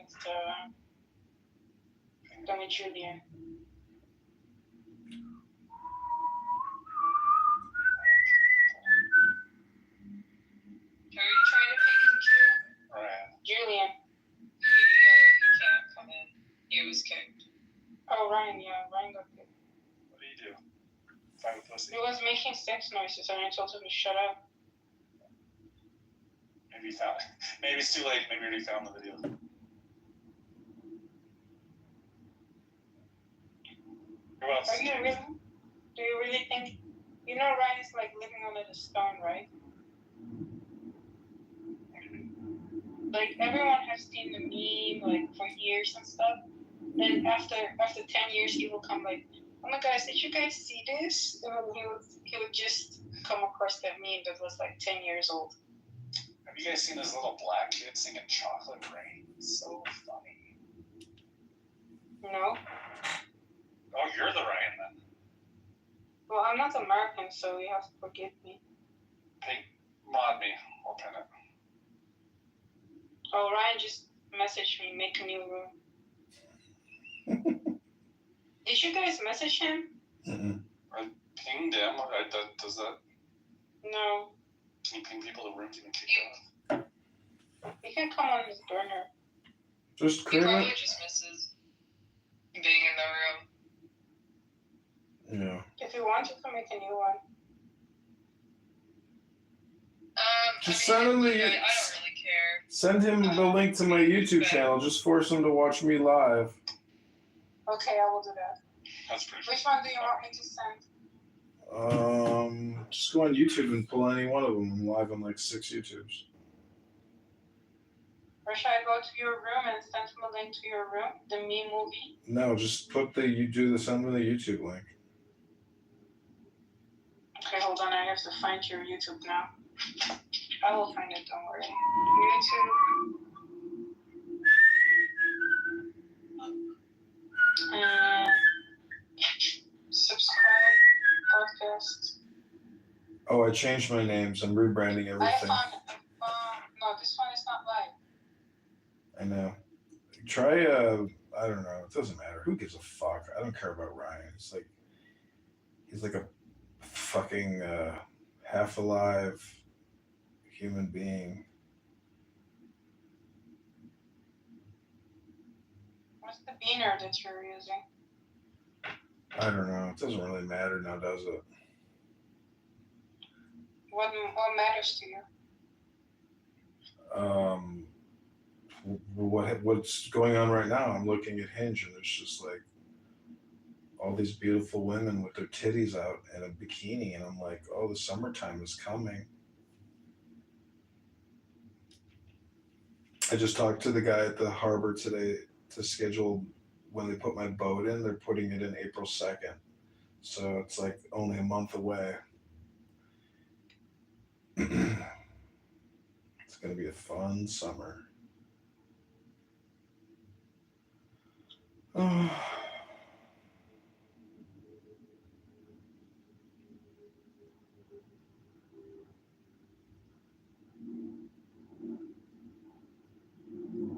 with Julian. Who are you trying to ping into? Ryan. Julian. He can't come in. He was kicked. Oh, Ryan, yeah, Ryan got kicked. What do you do? Find a pussy? He was making sex noises and I told him to shut up. Maybe he found it. Maybe it's too late. Maybe he already found the video. Who else? Do you really think, you know Ryan is like living under the stone, right? Like everyone has seen the meme like for years and stuff. Then after 10 years he will come like, oh my gosh, did you guys see this? And he would just come across that meme that was like 10 years old. Have you guys seen this little black kid singing Chocolate Rain? It's so funny. No? Oh, you're the Ryan then. Well, I'm not American, so you have to forgive me. Hey, mod me. I'll pin it. Oh, Ryan just messaged me, make a new room. Did you guys message him? Mm-mm. I pinged him. Does that? No. Can you ping people to rooms you can kick off? He can come on his burner. Just He create probably it. just misses being in the room. Yeah. If you want, you can make a new one. Just I send him don't the. really care. Send him the link to my YouTube channel. Just force him to watch me live. Okay, I will do that. That's pretty Which one do you want me to send? Just go on YouTube and pull any one of them. I'm live on like 6 YouTubes. Or should I go to your room and send him a link to your room? The Me movie? No, just send me the YouTube link. Okay, hold on. I have to find your YouTube now. I will find it, don't worry. YouTube. Subscribe, podcast. Oh, I changed my names. I'm rebranding I everything. found. No, this one is not live. I know. Try I don't know. It doesn't matter. Who gives a fuck? I don't care about Ryan. He's like a fucking half alive human being. What's the beaner that you're using? I don't know. It doesn't really matter now, does it? What matters to you? What's going on right now? I'm looking at Hinge and there's just like all these beautiful women with their titties out in a bikini, and I'm like, oh, the summertime is coming. I just talked to the guy at the harbor today to schedule when they put my boat in. They're putting it in April 2nd. So it's like only a month away. It's going to be a fun summer.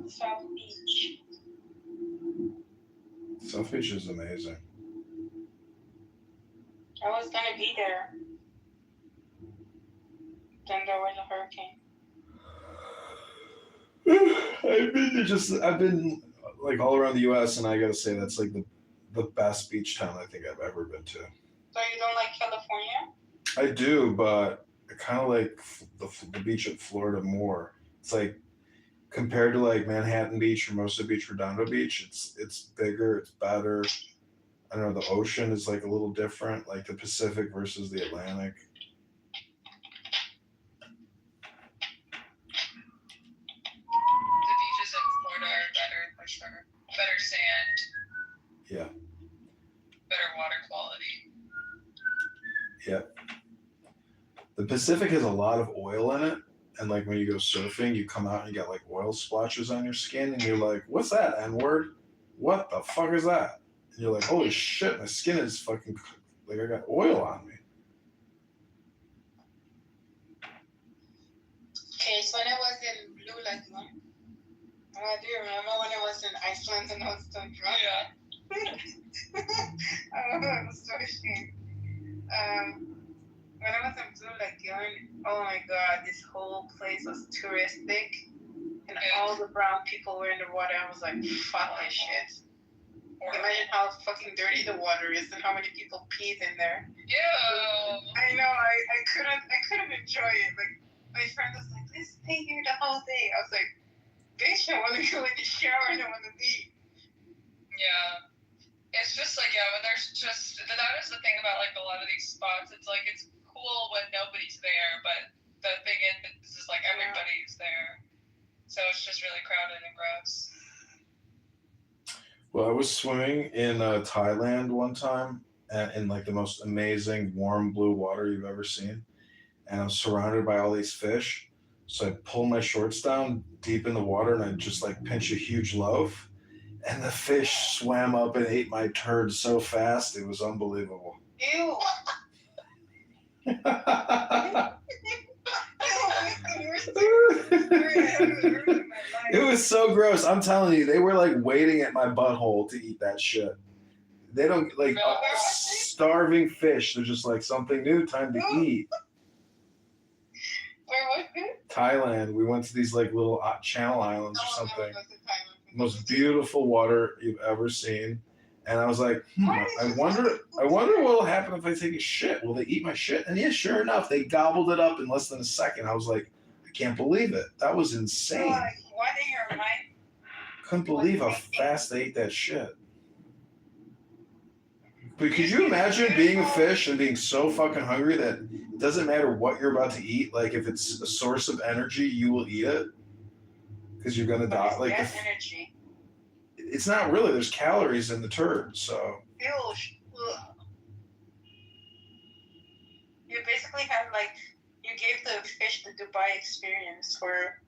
South Beach. South Beach is amazing. I was gonna be there. Then there was a hurricane. I've been like all around the U.S. and I gotta say that's like the best beach town I think I've ever been to. So you don't like California? I do, but I kind of like the beach in Florida more. It's like compared to like Manhattan Beach, Hermosa Beach, Redondo Beach, it's bigger, it's better. I don't know, the ocean is like a little different, like the Pacific versus the Atlantic. The beaches in Florida are better for sure. Better sand. Yeah. Better water quality. Yeah. The Pacific has a lot of oil in it. And like when you go surfing, you come out and you got like oil splotches on your skin, and you're like, what's that, N-word? What the fuck is that? And you're like, holy shit, my skin is fucking, like I got oil on me. Okay, so when I was in Blue Lagoon, do you remember when I was in Iceland and I was so drunk? Yeah. I was so ashamed. When I was in Blue Lagoon, oh my god, this whole place was touristic. And all the brown people were in the water. I was like, fuck this shit. Imagine how fucking dirty the water is and how many people peed in there. Ew. I know, I couldn't enjoy it. Like, my friend was like, let's stay here the whole day. I was like, bitch, I want to go in the shower and I want to leave. Yeah. It's just like, yeah, when there's just, that is the thing about like a lot of these spots. It's like, it's cool when nobody's there, but the thing is like everybody's there. So it's just really crowded and gross. Well, I was swimming in Thailand one time in like the most amazing warm blue water you've ever seen. And I was surrounded by all these fish. So I pulled my shorts down deep in the water and I just like pinch a huge loaf. And the fish swam up and ate my turd so fast, it was unbelievable. Ew. It was so gross. I'm telling you, they were like waiting at my butthole to eat that shit. They don't like starving fish. They're just like something new, time to eat. Where was it? Thailand. We went to these like little channel islands or something. Most beautiful water you've ever seen. And I was like, I wonder what will happen if I take a shit. Will they eat my shit? And yeah, sure enough, they gobbled it up in less than a second. I was like, I can't believe it. That was insane. Like, what in your mind? Couldn't believe how fast they ate that shit. But could you imagine being a fish and being so fucking hungry that it doesn't matter what you're about to eat? Like if it's a source of energy, you will eat it because you're gonna die. Like energy. It's not really. There's calories in the turd, so. You basically have like you gave the fish the Dubai experience for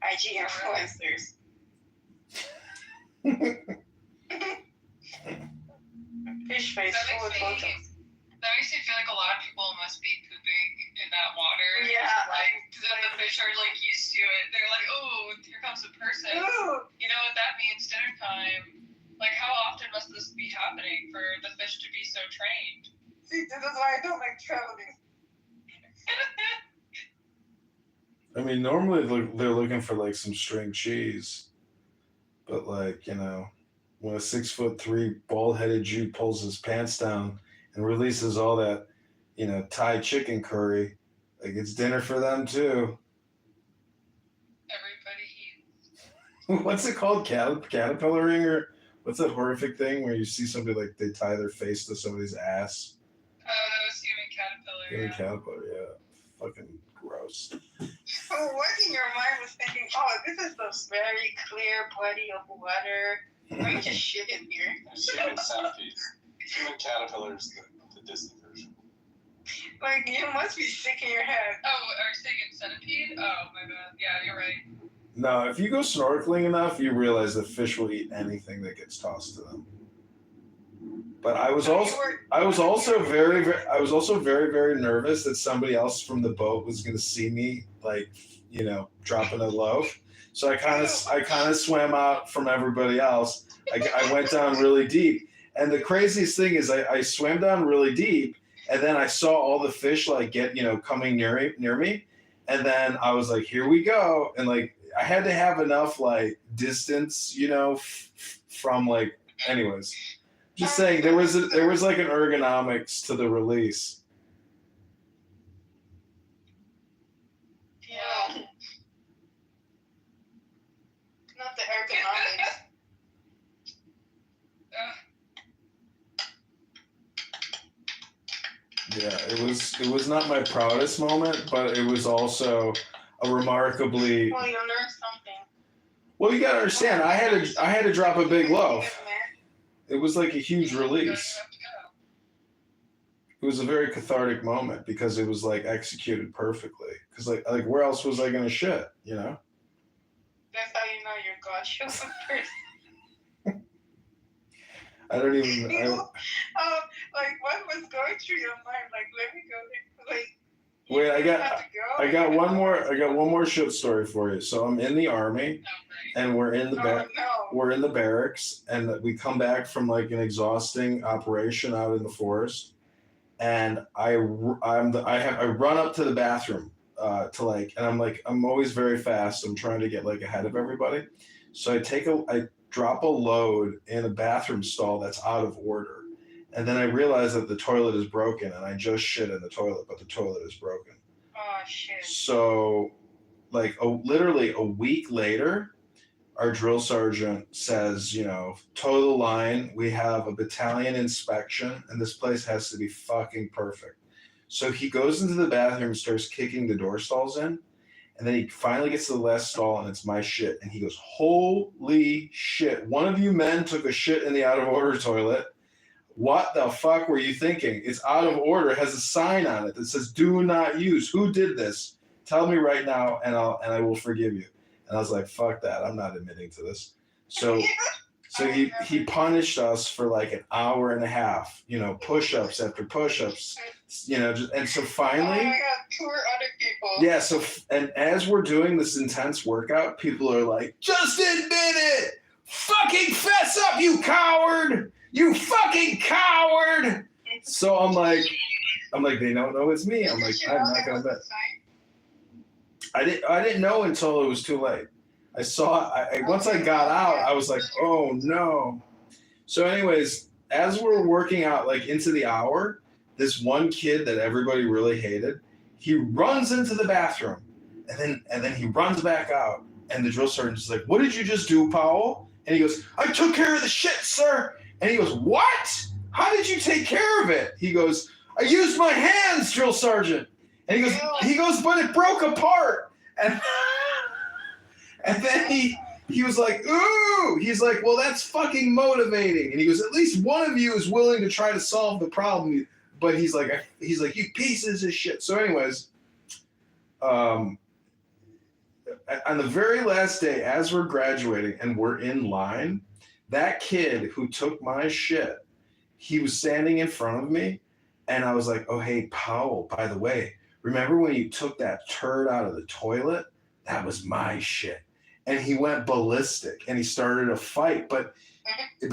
IG influencers. Fish face full of photos. That makes me feel like a lot of people must be pooping in that water. Yeah. Like, then the fish are like used to it. They're like, oh, here comes a person. Ooh. You know what that means? Dinner time. Like, how often must this be happening for the fish to be so trained? See, this is why I don't like traveling. I mean, normally they're looking for like some string cheese, but like, when a 6'3" bald-headed Jew pulls his pants down and releases all that, Thai chicken curry, like it's dinner for them too. Everybody eats. What's it called? Caterpillaring, or what's that horrific thing where you see somebody like they tie their face to somebody's ass? Oh, that was human caterpillar. Human caterpillar, yeah. Fucking gross. So what in your mind was thinking, oh, this is this very clear body of water. Let me just shit in here. There's human centipede. Human caterpillar is the Disney version. Like, you must be sick in your head. Oh, are you saying centipede? Oh, my bad. Yeah, you're right. No, if you go snorkeling enough, you realize that fish will eat anything that gets tossed to them. But I was also very, very nervous that somebody else from the boat was going to see me, like, dropping a loaf. So I kind of swam out from everybody else. I went down really deep, and the craziest thing is I swam down really deep, and then I saw all the fish like get coming near me, and then I was like, here we go, and like I had to have enough like distance, from like, anyways. Just saying, there was like an ergonomics to the release. Yeah. Not the ergonomics. Yeah, it was not my proudest moment, but it was also a remarkably. Well, you learned something. Well, you gotta understand, I had to drop a big loaf. It was like a huge release. It was a very cathartic moment because it was like executed perfectly. Because like where else was I gonna shit? That's how you know you're God chosen person. I don't even. Like what was going through your mind? Like, let me go. Like, wait, I got one more shit story for you. So I'm in the army, and we're in the barracks, and we come back from like an exhausting operation out in the forest, and I run up to the bathroom and I'm always very fast. I'm trying to get like ahead of everybody, so I drop a load in a bathroom stall that's out of order. And then I realize that the toilet is broken, and I just shit in the toilet, but the toilet is broken. Oh, shit. So, like, literally a week later, our drill sergeant says, toe the line, we have a battalion inspection, and this place has to be fucking perfect. So he goes into the bathroom, starts kicking the door stalls in, and then he finally gets to the last stall, and it's my shit. And he goes, holy shit, one of you men took a shit in the out-of-order toilet. What the fuck were you thinking? It's out of order. It has a sign on it that says "Do not use." Who did this? Tell me right now, and I will forgive you. And I was like, "Fuck that! I'm not admitting to this." So he punished us for like an hour and a half. Push-ups after push-ups. And so finally. Oh my God, poor other people. Yeah. So and as we're doing this intense workout, people are like, "Just admit it! Fucking fess up, you coward! You fucking coward!" So I'm like, they don't know it's me. I'm like, I'm not gonna bet. I didn't know until it was too late. I saw. Once I got out, I was like, oh no. So, anyways, as we're working out like into the hour, this one kid that everybody really hated, he runs into the bathroom, and then he runs back out, and the drill sergeant's like, "What did you just do, Powell?" And he goes, "I took care of the shit, sir." And he goes, "What? How did you take care of it?" He goes, "I used my hands, drill sergeant." And he goes, "But it broke apart." And then he was like, "Ooh." He's like, "Well, that's fucking motivating." And he goes, "At least one of you is willing to try to solve the problem." But he's like, "You pieces of shit." So, anyways, on the very last day, as we're graduating and we're in line, that kid who took my shit, he was standing in front of me, and I was like, "Oh, hey, Powell, by the way, remember when you took that turd out of the toilet? That was my shit. And he went ballistic and he started a fight, but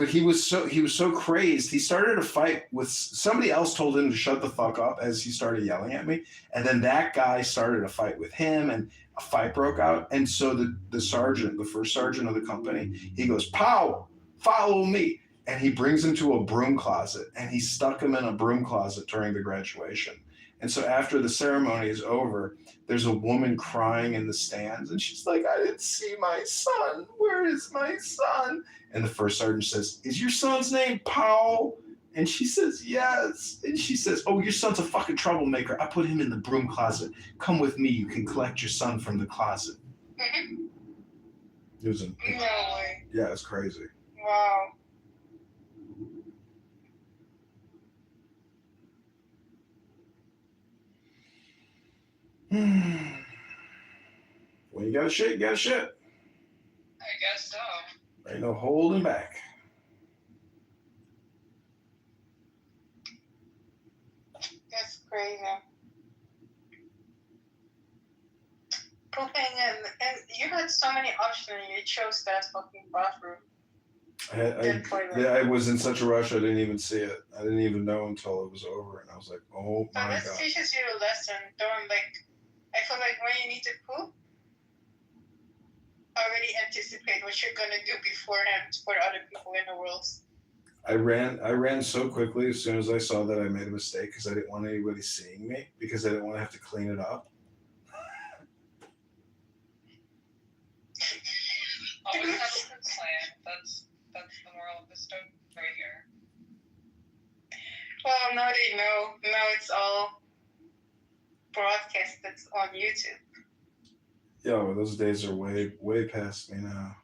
he was so crazed. He started a fight with somebody else told him to shut the fuck up as he started yelling at me. And then that guy started a fight with him and a fight broke out. And so the sergeant, the first sergeant of the company, he goes, Powell, follow me. And he brings him to a broom closet and he stuck him in a broom closet during the graduation. And so after the ceremony is over, there's a woman crying in the stands and she's like, I didn't see my son. Where is my son? And the first sergeant says, is your son's name Powell? And she says, yes. And she says, oh, your son's a fucking troublemaker. I put him in the broom closet. Come with me. You can collect your son from the closet. It was No way. Yeah, it's crazy. Wow. When you got shit, you got shit. I guess so. Ain't no holding back. That's crazy. Pooping and you had so many options and you chose that fucking bathroom. I was in such a rush, I didn't even see it. I didn't even know until it was over, and I was like, oh So my this God. teaches you a lesson. Don't I feel like when you need to poop, already anticipate what you're gonna do beforehand for other people in the world. I ran so quickly as soon as I saw that I made a mistake because I didn't want anybody seeing me because I didn't want to have to clean it up. Always have a good plan. That's the moral of the story right here. Well, now they know. Now it's all broadcasted on YouTube. Yeah, well, those days are way past me now.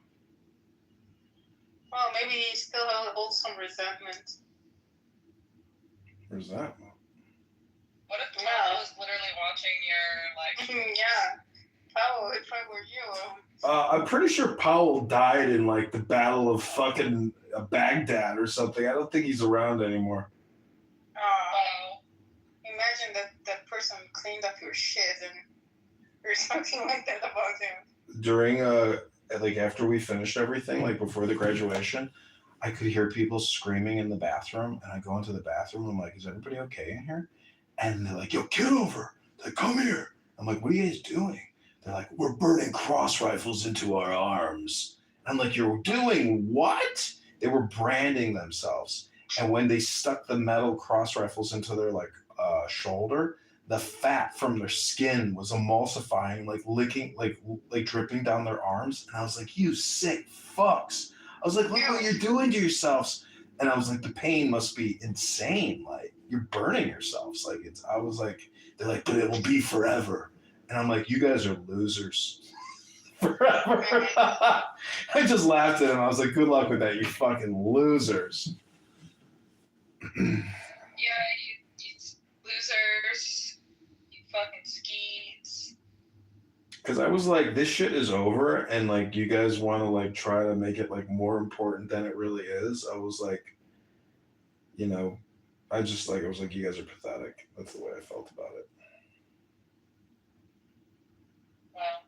Well, maybe you still hold some resentment. Resentment. What if Powell was literally watching your Yeah. Powell, if I were you. I'm pretty sure Powell died in like the Battle of fucking Baghdad or something. I don't think he's around anymore. Imagine that person cleaned up your shit or something like that about him. During like after we finished everything, like before the graduation, I could hear people screaming in the bathroom, and I go into the bathroom. I'm like, is everybody okay in here? And they're like, yo, Kitover, like, come here. I'm like, what are you guys doing? They're like, we're burning cross rifles into our arms. I'm like, you're doing what? They were branding themselves. And when they stuck the metal cross rifles into their shoulder, the fat from their skin was emulsifying, like licking, like dripping down their arms. And I was like, you sick fucks. I was like, look what you're doing to yourselves. And I was like, the pain must be insane. Like, you're burning yourselves. Like, I was like, they're like, but it will be forever. And I'm like, you guys are losers. Forever. I just laughed at him. I was like, good luck with that, you fucking losers. Yeah, you losers. You fucking skeets. Because I was like, this shit is over, and like, you guys want to like try to make it like more important than it really is. I was like, you know, I was like, you guys are pathetic. That's the way I felt about it. Well,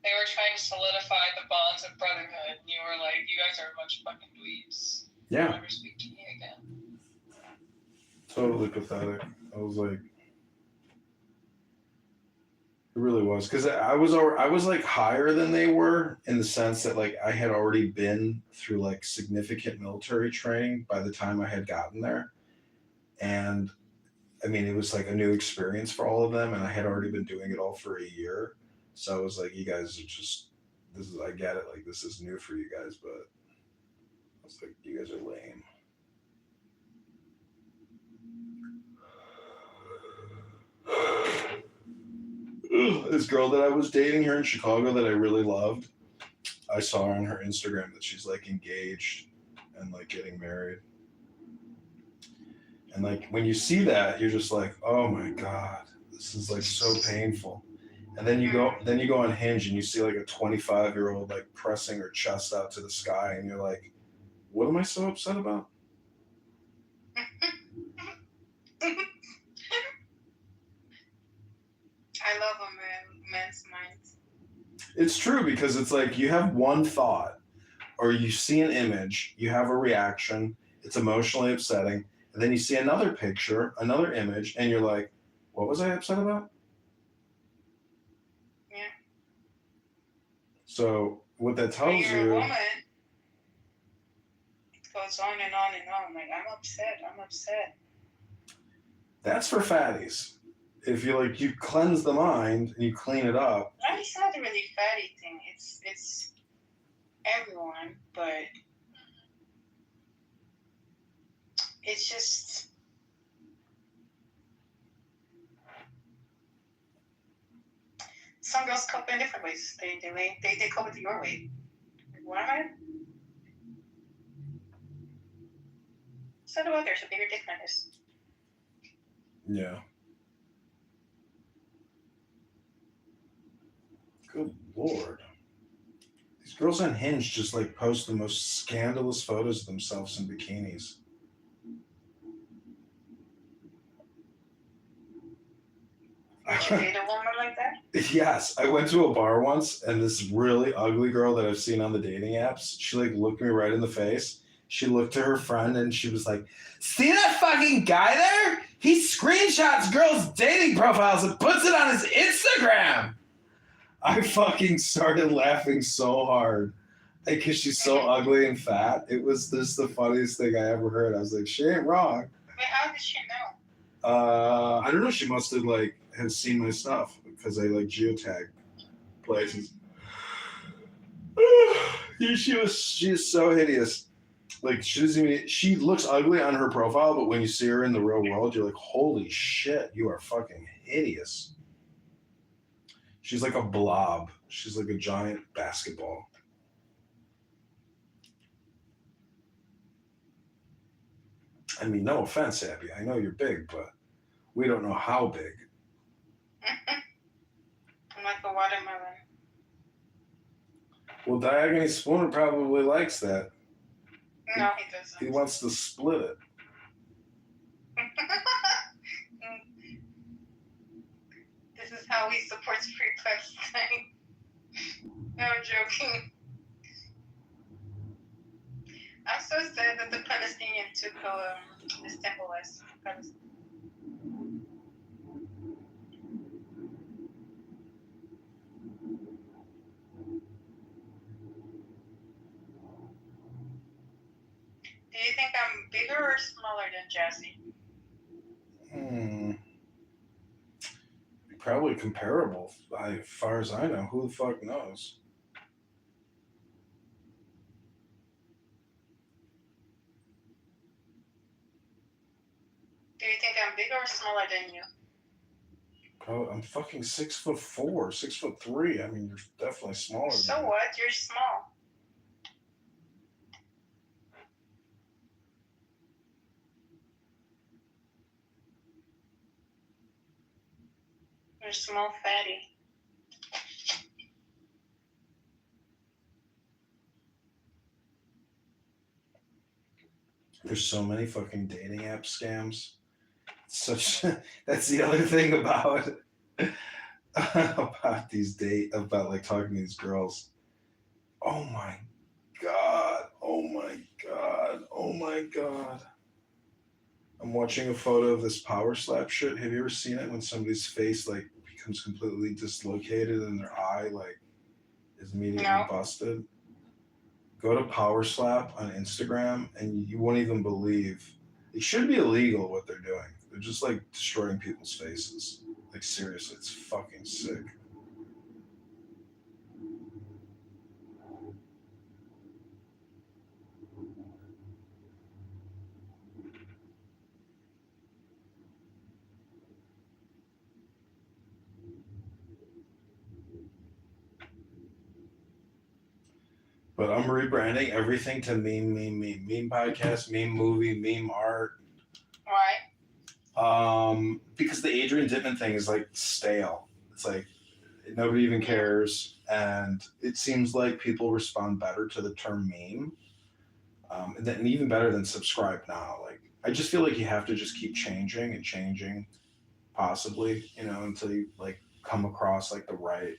they were trying to solidify the bonds of brotherhood, and you were like, you guys are a bunch of fucking dweebs. Yeah. I'll never speak to me again. Totally pathetic. I was like, it really was, because I was like higher than they were in the sense that like I had already been through like significant military training by the time I had gotten there, and I mean it was like a new experience for all of them, and I had already been doing it all for a year, so I was like, you guys are just I get it, like this is new for you guys, but I was like, you guys are lame. This girl that I was dating here in Chicago that I really loved, I saw on her Instagram that she's like engaged and like getting married. And like when you see that, you're just like, oh my God, this is like so painful. And then you go on Hinge and you see like a 25-year-old like pressing her chest out to the sky, and you're like, what am I so upset about? of a man's mind. It's true because it's like you have one thought or you see an image, you have a reaction, it's emotionally upsetting, and then you see another picture, another image, and you're like, what was I upset about? Yeah. So what that When tells you're a you, woman, it goes on and on and on. Like, I'm upset. that's for fatties. If you like, you cleanse the mind and you clean it up. It's not a really fatty thing. It's everyone, but it's just some girls cope in different ways. They cope with your way. What? So do others with bigger dick than this. Yeah. Good Lord. These girls on Hinge just like post the most scandalous photos of themselves in bikinis. Would you date a woman like that? Yes, I went to a bar once, and this really ugly girl that I've seen on the dating apps, she like looked me right in the face. She looked to her friend and she was like, "See that fucking guy there? He screenshots girls' dating profiles and puts it on his Instagram." I fucking started laughing so hard because she's so ugly and fat. It was just the funniest thing I ever heard. I was like, she ain't wrong. But how did she know? I don't know. She must have like has seen my stuff because I like geotag places. She is so hideous. Like she looks ugly on her profile, but when you see her in the real world, you're like, holy shit, you are fucking hideous. She's like a blob. She's like a giant basketball. I mean, no offense, Abby. I know you're big, but we don't know how big. I'm like a watermelon. Well, Diagony Spooner probably likes that. No, he doesn't. He wants to split it. This is how he supports free Palestine. No, I'm joking. I'm so sad that the Palestinians took Istanbul as Palestine. Do you think I'm bigger or smaller than Jazzy? Probably comparable, as far as I know. Who the fuck knows? Do you think I'm bigger or smaller than you? Probably, I'm fucking 6'4", 6'3". I mean, you're definitely smaller. So than me. what? You're small. You're small fatty. There's so many fucking dating app scams. That's the other thing about about like talking to these girls. Oh my god. I'm watching a photo of this power slap shit. Have you ever seen it when somebody's face like becomes completely dislocated and their eye like is immediately busted? Go to Power Slap on Instagram and you won't even believe. It should be illegal what they're doing. They're just like destroying people's faces. Like seriously, it's fucking sick. But I'm rebranding everything to meme podcast, meme movie, meme art. Why? Because the Adrian Dittman thing is like stale. It's like nobody even cares, and it seems like people respond better to the term meme, and even better than subscribe now. Like I just feel like you have to just keep changing and changing, possibly, until you like come across like the right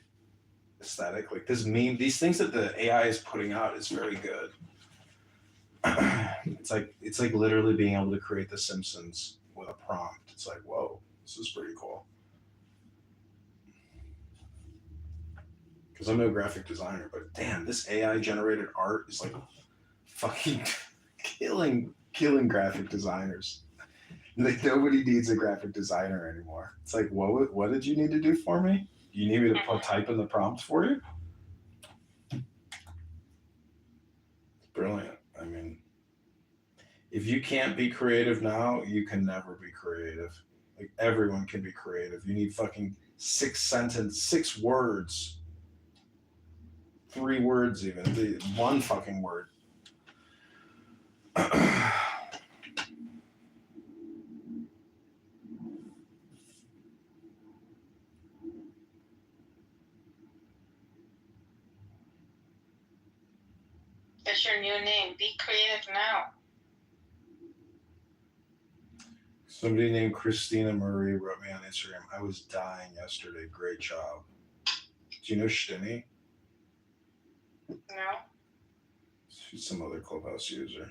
aesthetic. Like this meme, these things that the AI is putting out is very good. It's like literally being able to create The Simpsons with a prompt. It's like, whoa, this is pretty cool. Because I'm no graphic designer, but damn, this AI generated art is like fucking killing graphic designers. Like nobody needs a graphic designer anymore. It's like, what did you need to do for me? You need me to type in the prompt for you? It's brilliant. I mean, if you can't be creative now, you can never be creative. Like everyone can be creative. You need fucking 6 words, 3 words even, one fucking word. That's your new name. Be creative now. Somebody named Christina Murray wrote me on Instagram. I was dying yesterday. Great job. Do you know Stinny? No. She's some other Clubhouse user.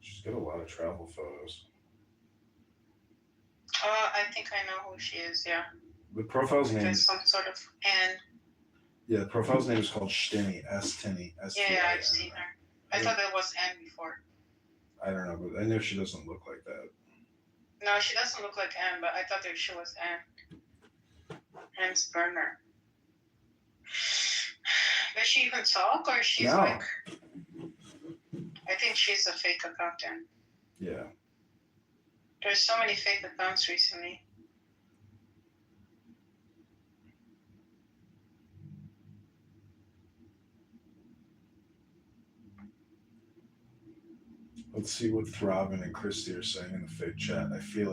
She's got a lot of travel photos. I think I know who she is. Yeah. The profile's name. There's some sort of N. Yeah, the profile's name is called Stinny. S-Tinny. Yeah, I've seen her. I thought it was N before. I don't know, but I know she doesn't look like that. No, she doesn't look like N, but I thought that she was N. N's burner. Does she even talk, or she's No. like? I think she's a fake account then. Yeah. There's so many fake accounts recently. Let's see what Throbbing and Christy are saying in the fake chat. I feel.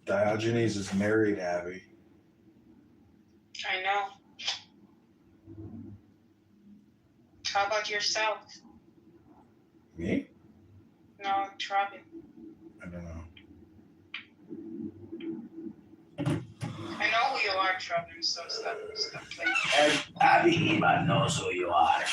Diogenes is married, Abby. I know. How about yourself? Me? No, Robin. I don't know. I know who you are, Robin, so stop playing. Everybody knows who you are.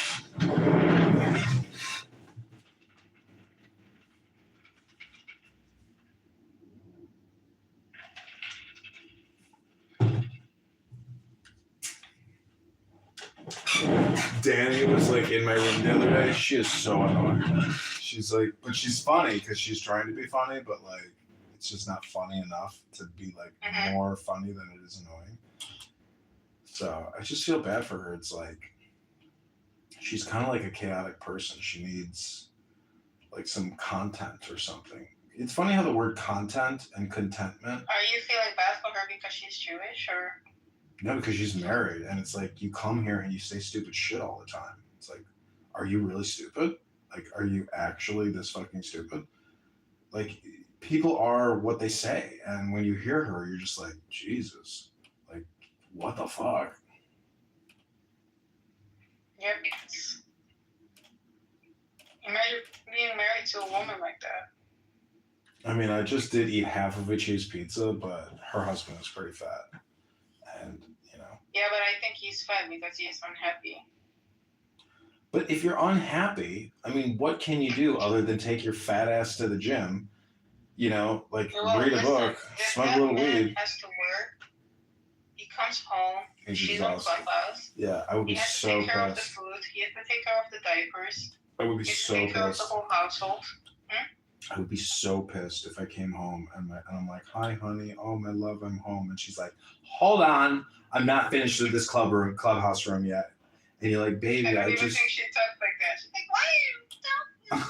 Danny was like in my room the other day. She is so annoying. She's like, but she's funny because she's trying to be funny, but like, it's just not funny enough to be like more funny than it is annoying. So I just feel bad for her. It's like, she's kind of like a chaotic person. She needs like some content or something. It's funny how the word content and contentment. Are you feeling bad for her because she's Jewish, or? No, because she's married, and it's like you come here and you say stupid shit all the time. It's like, are you really stupid? Like, are you actually this fucking stupid? Like, people are what they say, and when you hear her, you're just like, Jesus, like, what the fuck? Yeah, because imagine being married to a woman like that. I mean, I just did eat half of a cheese pizza, but her husband is pretty fat, and you know. Yeah, but I think he's fat because he's unhappy. But if you're unhappy, I mean, what can you do other than take your fat ass to the gym? You know, like read a book, smoke a little weed. Has to work. He comes home. He's She's on exhausted. Clubhouse. Yeah, I would be He has to so take care of the pissed. food. He has to take care of the diapers. I would be He has to so take care of the pissed. whole household. I would be so pissed if I came home and I'm like, "Hi, honey. Oh, my love, I'm home." And she's like, "Hold on, I'm not finished with this clubhouse room yet." And you're like, "Baby, I don't I even just." think she talks like that. She's like, "Why are you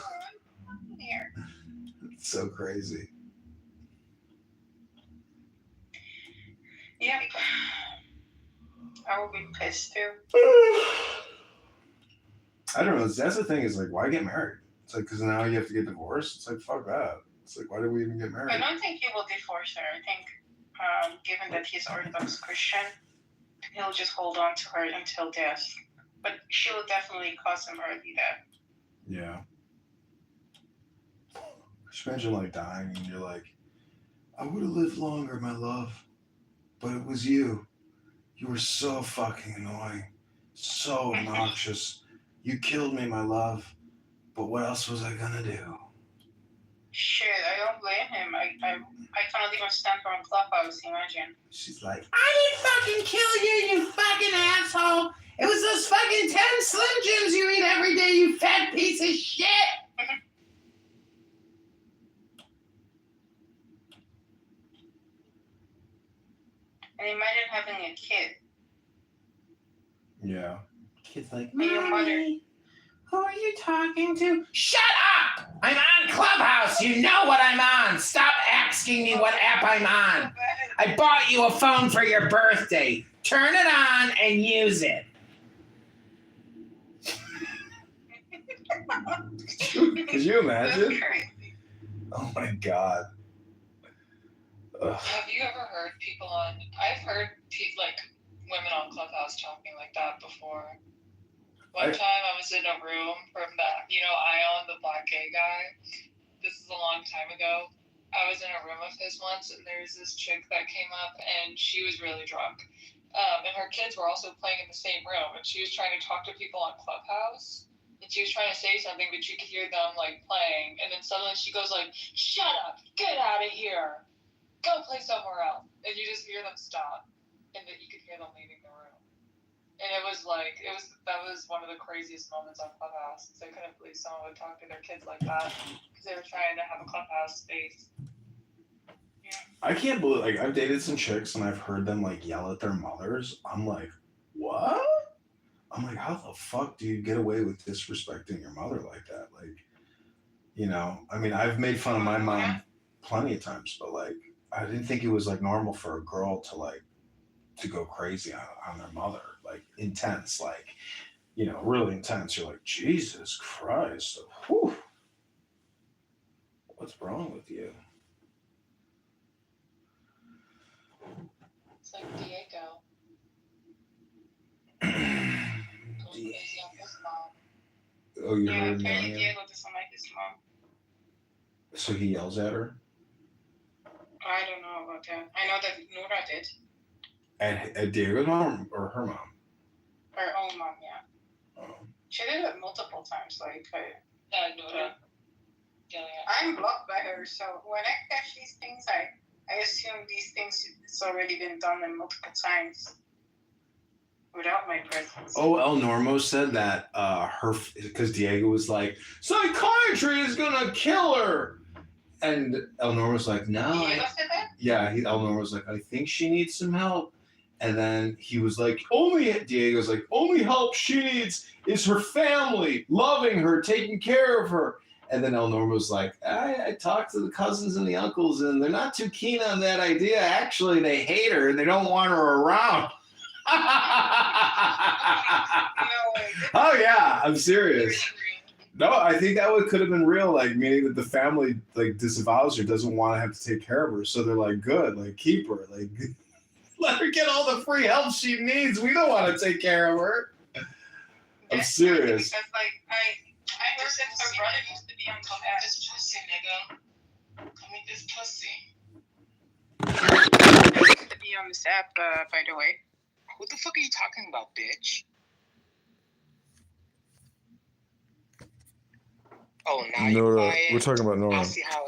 talking here?" It's so crazy. Yeah, I would be pissed too. I don't know. That's the thing. Is like, why get married? It's like because now you have to get divorced. It's like fuck that. It's like why did we even get married? I don't think he will divorce her. I think, given that he's Orthodox Christian, he'll just hold on to her until death. But she will definitely cause him early death. Yeah. Just imagine like dying and you're like, I would have lived longer, my love, but it was you. You were so fucking annoying, so obnoxious. You killed me, my love. But what else was I gonna do? Shit, I don't blame him. I cannot even stand for a Clubhouse, imagine. She's like, I didn't fucking kill you, you fucking asshole. It was those fucking 10 Slim Jims you eat every day, you fat piece of shit. And imagine having a kid. yeah. Kid's like, And your mother. Mommy, who are you talking to? Shut up! I'm on Clubhouse. You know what I'm on. Stop asking me what app I'm on. I bought you a phone for your birthday. Turn it on and use it. Could you imagine? That's crazy. Oh my god. Ugh. Have you ever heard people on? I've heard like women on Clubhouse talking like that before. One time I was in a room from that, Ion, the black gay guy. This is a long time ago. I was in a room of his once, and there was this chick that came up, and she was really drunk. And her kids were also playing in the same room, and she was trying to talk to people on Clubhouse. And she was trying to say something, but you could hear them like playing. And then suddenly she goes like, "Shut up! Get out of here! Go play somewhere else." And you just hear them stop, and then you could hear them leaving the room. And it was that was one of the craziest moments on Clubhouse. I couldn't believe someone would talk to their kids like that because they were trying to have a Clubhouse space. I can't believe, like, I've dated some chicks and I've heard them like yell at their mothers. I'm like, what? I'm like, how the fuck do you get away with disrespecting your mother like that? Like, I mean, I've made fun of my mom plenty of times, but like, I didn't think it was like normal for a girl to go crazy on their mother, like intense, like, really intense. You're like, Jesus Christ, whew. What's wrong with you? It's like Diego. Oh, you Yeah, heard apparently him? Diego doesn't like his mom. So he yells at her? I don't know about that. I know that Nora did. At Diego's mom or her mom? Her own mom, yeah. Oh. She did it multiple times. Like, Nora. I'm blocked by her, so when I catch these things, I assume these things it's already been done multiple times without my presence. Oh, El Normo said that because Diego was like, psychiatry is gonna kill her, and El Normo was like, no. Diego said that? Yeah, El Normo was like, I think she needs some help, and then he was like, Diego's like, only help she needs is her family loving her, taking care of her. And then El Normo was like, I talked to the cousins and the uncles, and they're not too keen on that idea. Actually, they hate her and they don't want her around. Oh yeah, I'm serious. No, I think that could have been real, like meaning that the family like disavows her, doesn't want to have to take care of her, so they're like, good, like keep her, like let her get all the free help she needs. We don't want to take care of her. I'm serious. Because I heard that her brother used to be on the app. This pussy, nigga. Come eat this pussy. Used to be on this app, by the way. What the fuck are you talking about, bitch? Oh, now Nora, you quiet? we're talking about Nora. I'll see how